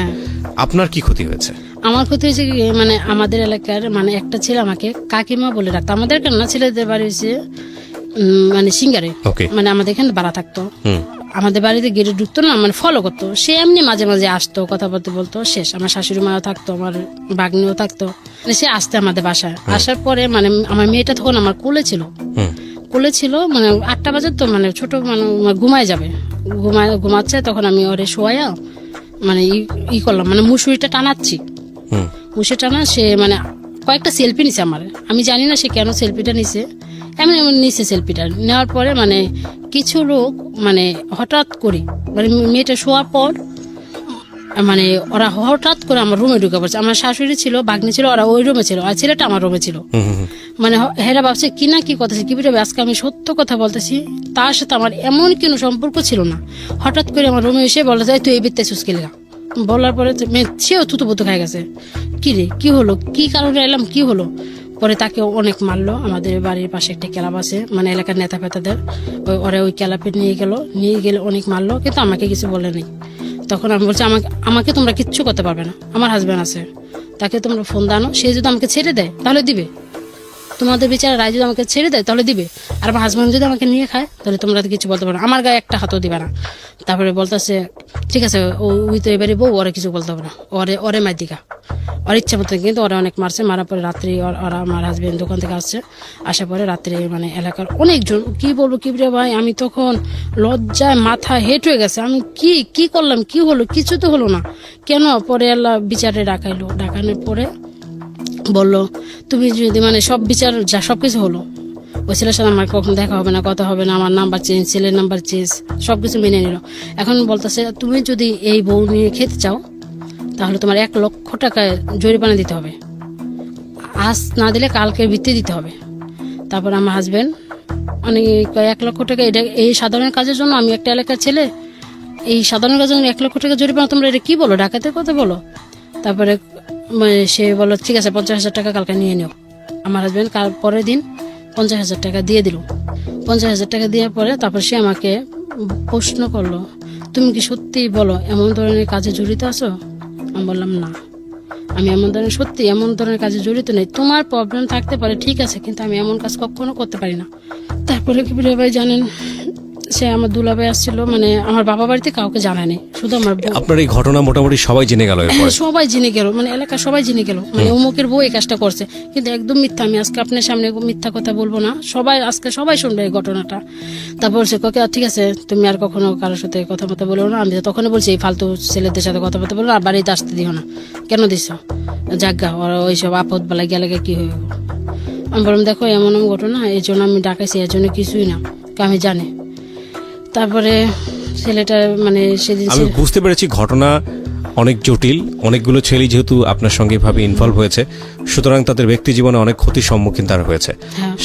আপনার কি ক্ষতি হয়েছে? আমার ক্ষতি হয়েছে কি, মানে আমাদের এলাকার মানে একটা ছেলে আমাকে কাকিমা বলে রাখতো। আমাদের কেন না, ছেলেদের বাড়ি হয়েছে মানে সিঙ্গারে, Okay. মানে আমাদের এখানে ভাড়া থাকতো। আমাদের বাড়িতে গেটে ঢুকতো না, মানে ফলো করতো। সে এমনি মাঝে মাঝে আসতো, কথাবার্তা বলতো, শেষ। আমার শাশুড়ি মাও থাকতো, আমার বাগ্নিও থাকতো। মানে সে আসতে আমাদের বাসায়। আসার পরে মানে আমার মেয়েটা তখন আমার কোলে ছিল, মানে 8টা বাজে তো, মানে ছোট মানে ঘুমায় যাবে, ঘুমাচ্ছে। তখন আমি ওরে শোয়া মানে ই করলাম, মানে মুসুরিটা টানাচ্ছি, মুসুরি টানা। সে মানে কয়েকটা সেলফি নিছে আমার, আমি জানি না সে কেন সেলফিটা নিছে, এমন নিচে সেলফিটা নেওয়ার পরে মানে কিছু লোক মানে হঠাৎ করে মানে মেয়েটা শোয়ার পর মানে ওরা হঠাৎ করে আমার রুমে ঢুকে পড়ছে। আমার শাশুড়ি ছিল, বাগ্নি ছিল, ওরা ওই রুমে ছিল, আর ছেলেটা আমার রুমে ছিল। মানে হেরা ভাবছে কি না কি কথা, কি বেরোবে। আজকে আমি সত্য কথা বলতেছি, তার সাথে আমার এমন কোনো সম্পর্ক ছিল না। হঠাৎ করে আমার রুমে এসে বলে যায় তুই এই বিত্তে চুসকে লাগা। বলার পরে সেও থুতুপুতু খাই গেছে। কি রে, কি হলো, কি কারণে এলাম, কি হলো। পরে তাকে অনেক মারলো। আমাদের বাড়ির পাশে একটা ক্লাব আছে, মানে এলাকার নেতা ফেতাদের, ওরা ওই ক্লাবে নিয়ে গেলে অনেক মারলো, কিন্তু আমাকে কিছু বলে নেই। তখন আমি বলছি আমাকে তোমরা কিচ্ছু করতে পারবে না, আমার হাজব্যান্ড আছে, তাকে তোমরা ফোন দানো, সে যদি আমাকে ছেড়ে দেয় তাহলে দিবে, তোমাদের বিচার রায় যদি আমাকে ছেড়ে দেয় তাহলে দিবে, আর আমার হাজব্যান্ড যদি আমাকে নিয়ে খায় তাহলে তোমরা কিছু বলতে পারো না, আমার গায়ে একটা হাতও দিবে না। তারপরে বলতেছে ঠিক আছে, ওই তো এবারে বউ, ওরা কিছু বলতে হবে না, ওরে মার দিকা, ওর ইচ্ছা মতো। কিন্তু ওরা অনেক মারছে, মারার পরে রাত্রি ওরা আমার হাজব্যান্ড দোকান থেকে আসছে, আসার পরে রাত্রে মানে এলাকার অনেকজন, কি বলবো কি রে ভাই, আমি তখন লজ্জায় মাথা হেট হয়ে গেছে। আমি কি করলাম, কি হলো, কিছু তো হলো না কেন। পরে আল্লাহ বিচারে ডাকানোর পরে বললো তুমি যদি মানে সব বিচার যা সবকিছু হলো, ওই ছেলের সাথে আমার কখন দেখা হবে না, কথা হবে না, আমার নাম্বার চেঞ্জ, ছেলের নাম্বার চেঞ্জ, সবকিছু মেনে নিল। এখন বলতেছে তুমি যদি এই বউ নিয়ে খেতে চাও তাহলে তোমার 1 লক্ষ টাকা জরিমানা দিতে হবে, আজ না দিলে কালকে ভিত্তি দিতে হবে। তারপর আমার হাজবেন্ড অনেক 1 লক্ষ টাকা, এটা এই সাধারণ কাজের জন্য, আমি একটা এলাকার ছেলে, এই সাধারণ কাজের জন্য 1 লক্ষ টাকা জরিমানা, তোমরা এটা কি বলো, ডাকাতের কথা বলো। তারপরে সে বললো ঠিক আছে 50,000 টাকা কালকে নিয়ে নিও। আমার হাজবেন্ড পরের দিন 50,000 টাকা দিয়ে দিল। 50,000 টাকা দেওয়ার পরে তারপর সে আমাকে প্রশ্ন করলো তুমি কি সত্যি বলো এমন ধরনের কাজে জড়িত আছো? আমি বললাম না, আমি এমন ধরনের কাজে জড়িত নেই, তোমার প্রবলেম থাকতে পারে ঠিক আছে, কিন্তু আমি এমন কাজ কখনো করতে পারি না। তারপরে কি বলে ভাই জানেন, সে আমার দুলাভাই আসছিল, মানে আমার বাবা বাড়িতে কাউকে জানায়নি, শুধু আমার বউ। আপনার এই ঘটনা মোটামুটি সবাই জেনে গেল এরপরে? সবাই জেনে গেল, মানে এলাকা সবাই জেনে গেল, মানে অমুকের বউ এই কাজটা করছে, কিন্তু একদম মিথ্যা। আমি আজকে আপনার সামনে মিথ্যা কথা বলবো না, সবাই শুনবে এই ঘটনাটা। তারপর সে কাকে ঠিক আছে তুমি আর কখনো কারোর সাথে কথাবার্তা বলবো না। আমি তখন বলছি এই ফালতু ছেলেদের সাথে কথাবার্তা বলবো, আর বাড়িতে আসতে দিও না। কেন দিস জাগা, ওরা ওইসব আপদ বেলা গেলে কি হইব। আমি বললাম দেখো এমন ঘটনা, এই জন্য আমি ডাকাইছি, এর জন্য কিছুই না, আমি জানি। তারপরে ছেলেটা মানে সেদিন আমি বুঝতে পেরেছি ঘটনা অনেক জটিল, অনেকগুলো ছেলে যেহেতু আপনার সঙ্গে ভাবে ইনভলভ হয়েছে, সুতরাং তাদের ব্যক্তি জীবনে অনেক ক্ষতির সম্মুখীন তারা হয়েছে।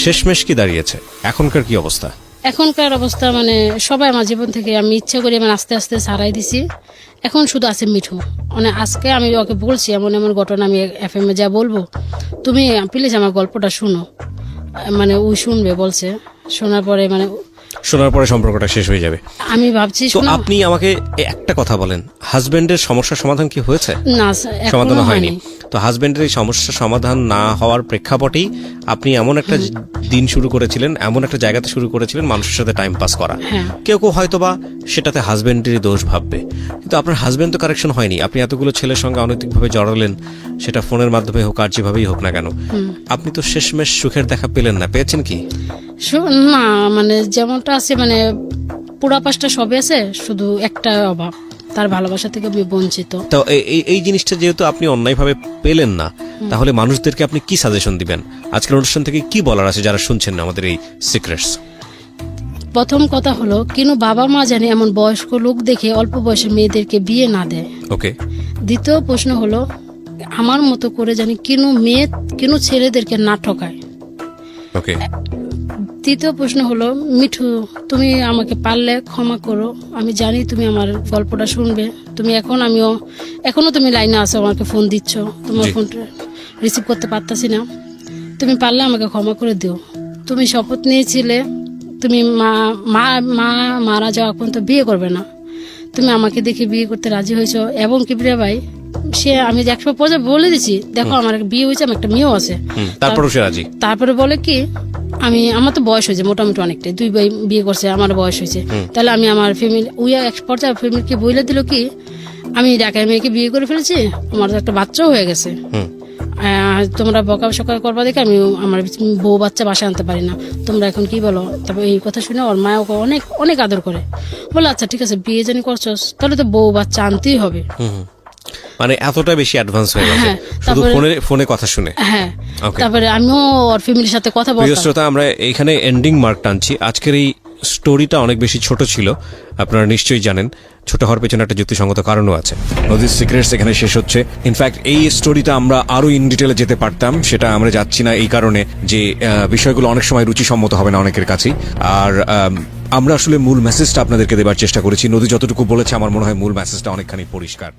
শেষমেশ কি দাঁড়িয়েছে, এখনকার কি অবস্থা? এখনকার অবস্থা মানে সবাই আমার জীবন থেকে আমি ইচ্ছা করি মানে আস্তে আস্তে ছাড়াই দিছি। এখন শুধু আছে মিঠু, মানে আজকে আমি ওকে বলছি এমন ঘটনা আমি FM এ যা বলবো, তুমি প্লিজ আমার গল্পটা শুনো, মানে ও শুনবে বলছে। শোনার পরে মানে শোনার পরে সম্পর্কটা শেষ হয়ে যাবে। আমি ভাবছি তো আপনি আমাকে একটা কথা বলেন, হাজবেন্ডের সমস্যার সমাধান কি হয়েছে? না, সমাধান হয়নি। তো হাজবেন্ডের এই সমস্যার সমাধান না হওয়ার প্রেক্ষাপটেই আপনি এমন একটা দিন শুরু করেছিলেন, এমন একটা জায়গাতে শুরু করেছিলেন মানুষের সাথে টাইম পাস করা। কেউ হয়তোবা সেটাতে হাজবেন্ডেরই দোষ ভাববে, কিন্তু আপনার হাজবেন্ড তো কারেকশন হয়নি। আপনি এতগুলো ছেলের সঙ্গে অনৈতিকভাবে জড়ালেন, সেটা ফোনের মাধ্যমে হোক আর যেভাবেই হোক না কেন, আপনি তো শেষমেশ সুখের দেখা পেলেন না, পেয়েছেন কি? না, মানে যেমনটা আছে মানে পুরা পাশটা সবে আছে, শুধু একটা অভাব, তার ভালোবাসা থেকে আমি বঞ্চিত। তো এই জিনিসটা যেহেতু আপনি অন্যায়ভাবে পেলেন না, তাহলে মানুষদেরকে আপনি কি সাজেশন দিবেন? আজকের অনুষ্ঠান থেকে কি বলার আছে যারা শুনছেন আমাদের এই সিক্রেটস? প্রথম কথা হলো কেন বাবা মা জানে এমন বয়স্ক লোক দেখে অল্প বয়সের মেয়েদেরকে বিয়ে না দেয়। ওকে। দ্বিতীয় প্রশ্ন হলো আমার মতো করে জানি কেন ছেলেদেরকে না ঠকায়। ওকে। তৃতীয় প্রশ্ন হলো, মিঠু তুমি আমাকে পারলে ক্ষমা করো, আমি জানি তুমি আমার গল্পটা শুনবে, তুমি এখনো তুমি লাইনে আছো, আমাকে ফোন দিচ্ছ, তোমার জি। ফোনটা রিসিভ করতে পারতাছি না, তুমি পারলে আমাকে ক্ষমা করে দিও। তুমি শপথ নিয়েছিলে তুমি মারা যাওয়া পর্যন্ত বিয়ে করবে না, তুমি আমাকে দেখে বিয়ে করতে রাজি হয়েছো। এবং কিবরিয়া ভাই আমি 100% বলে দিছি, দেখো আমার একটা বিয়ে হয়েছে, আমার একটা মেয়েও আছে। তারপরও সে রাজি। তারপরে বলে কি, আমার তো বয়স হয়েছে মোটামুটি অনেকটাই, 2 ভাই বিয়ে করছে, আমার বয়স হয়েছে, তাহলে আমি আমার ফ্যামিলি এক পর্যায়ে ফ্যামিলিকে বলে দিল কি, আমি ঢাকায় মেয়েকে বিয়ে করে ফেলেছি, আমার তো একটা বাচ্চাও হয়ে গেছে, তোমরা বকা সকা করবা দেখে আমি আমার বউ বাচ্চা বাসায় আনতে পারি না, তোমরা এখন কি বলো। তারপর এই কথা শুনে ওর মা ওকে অনেক অনেক আদর করে, বলে আচ্ছা ঠিক আছে, বিয়ে জানি করছস তাহলে তো বউ বাচ্চা আনতেই হবে। মানে এতটা বেশি অ্যাডভান্স হয়ে গেছে হ্যাঁ, শুধু তারপরে- ফোনে কথা শুনে। হ্যাঁ, Okay. তারপরে আমিও ওর ফ্যামিলির সাথে কথা প্রিয় বলতাম। শ্রোতা, আমরা এখানে এন্ডিং মার্ক টানছি। আজকের এই স্টোরিটা অনেক বেশি ছোট ছিল, আপনারা নিশ্চয়ই জানেন। ছোট হওয়ার পেছনে একটা যুক্তিসঙ্গত কারণও আছে। নদীর সিক্রেটস এখানে শেষ হচ্ছে। ইনফ্যাক্ট এই স্টোরিটা আমরা আরো ইন ডিটেলে যেতে পারতাম, সেটা আমরা যাচ্ছি না এই কারণে যে বিষয়গুলো অনেক সময় রুচিসম্মত হবে না অনেকের কাছেই। আর আমরা আসলে মূল মেসেজটা আপনাদেরকে দেবার চেষ্টা করেছি। নদী যতটুকু বলেছে আমার মনে হয় মূল মেসেজটা অনেকখানি পরিষ্কার।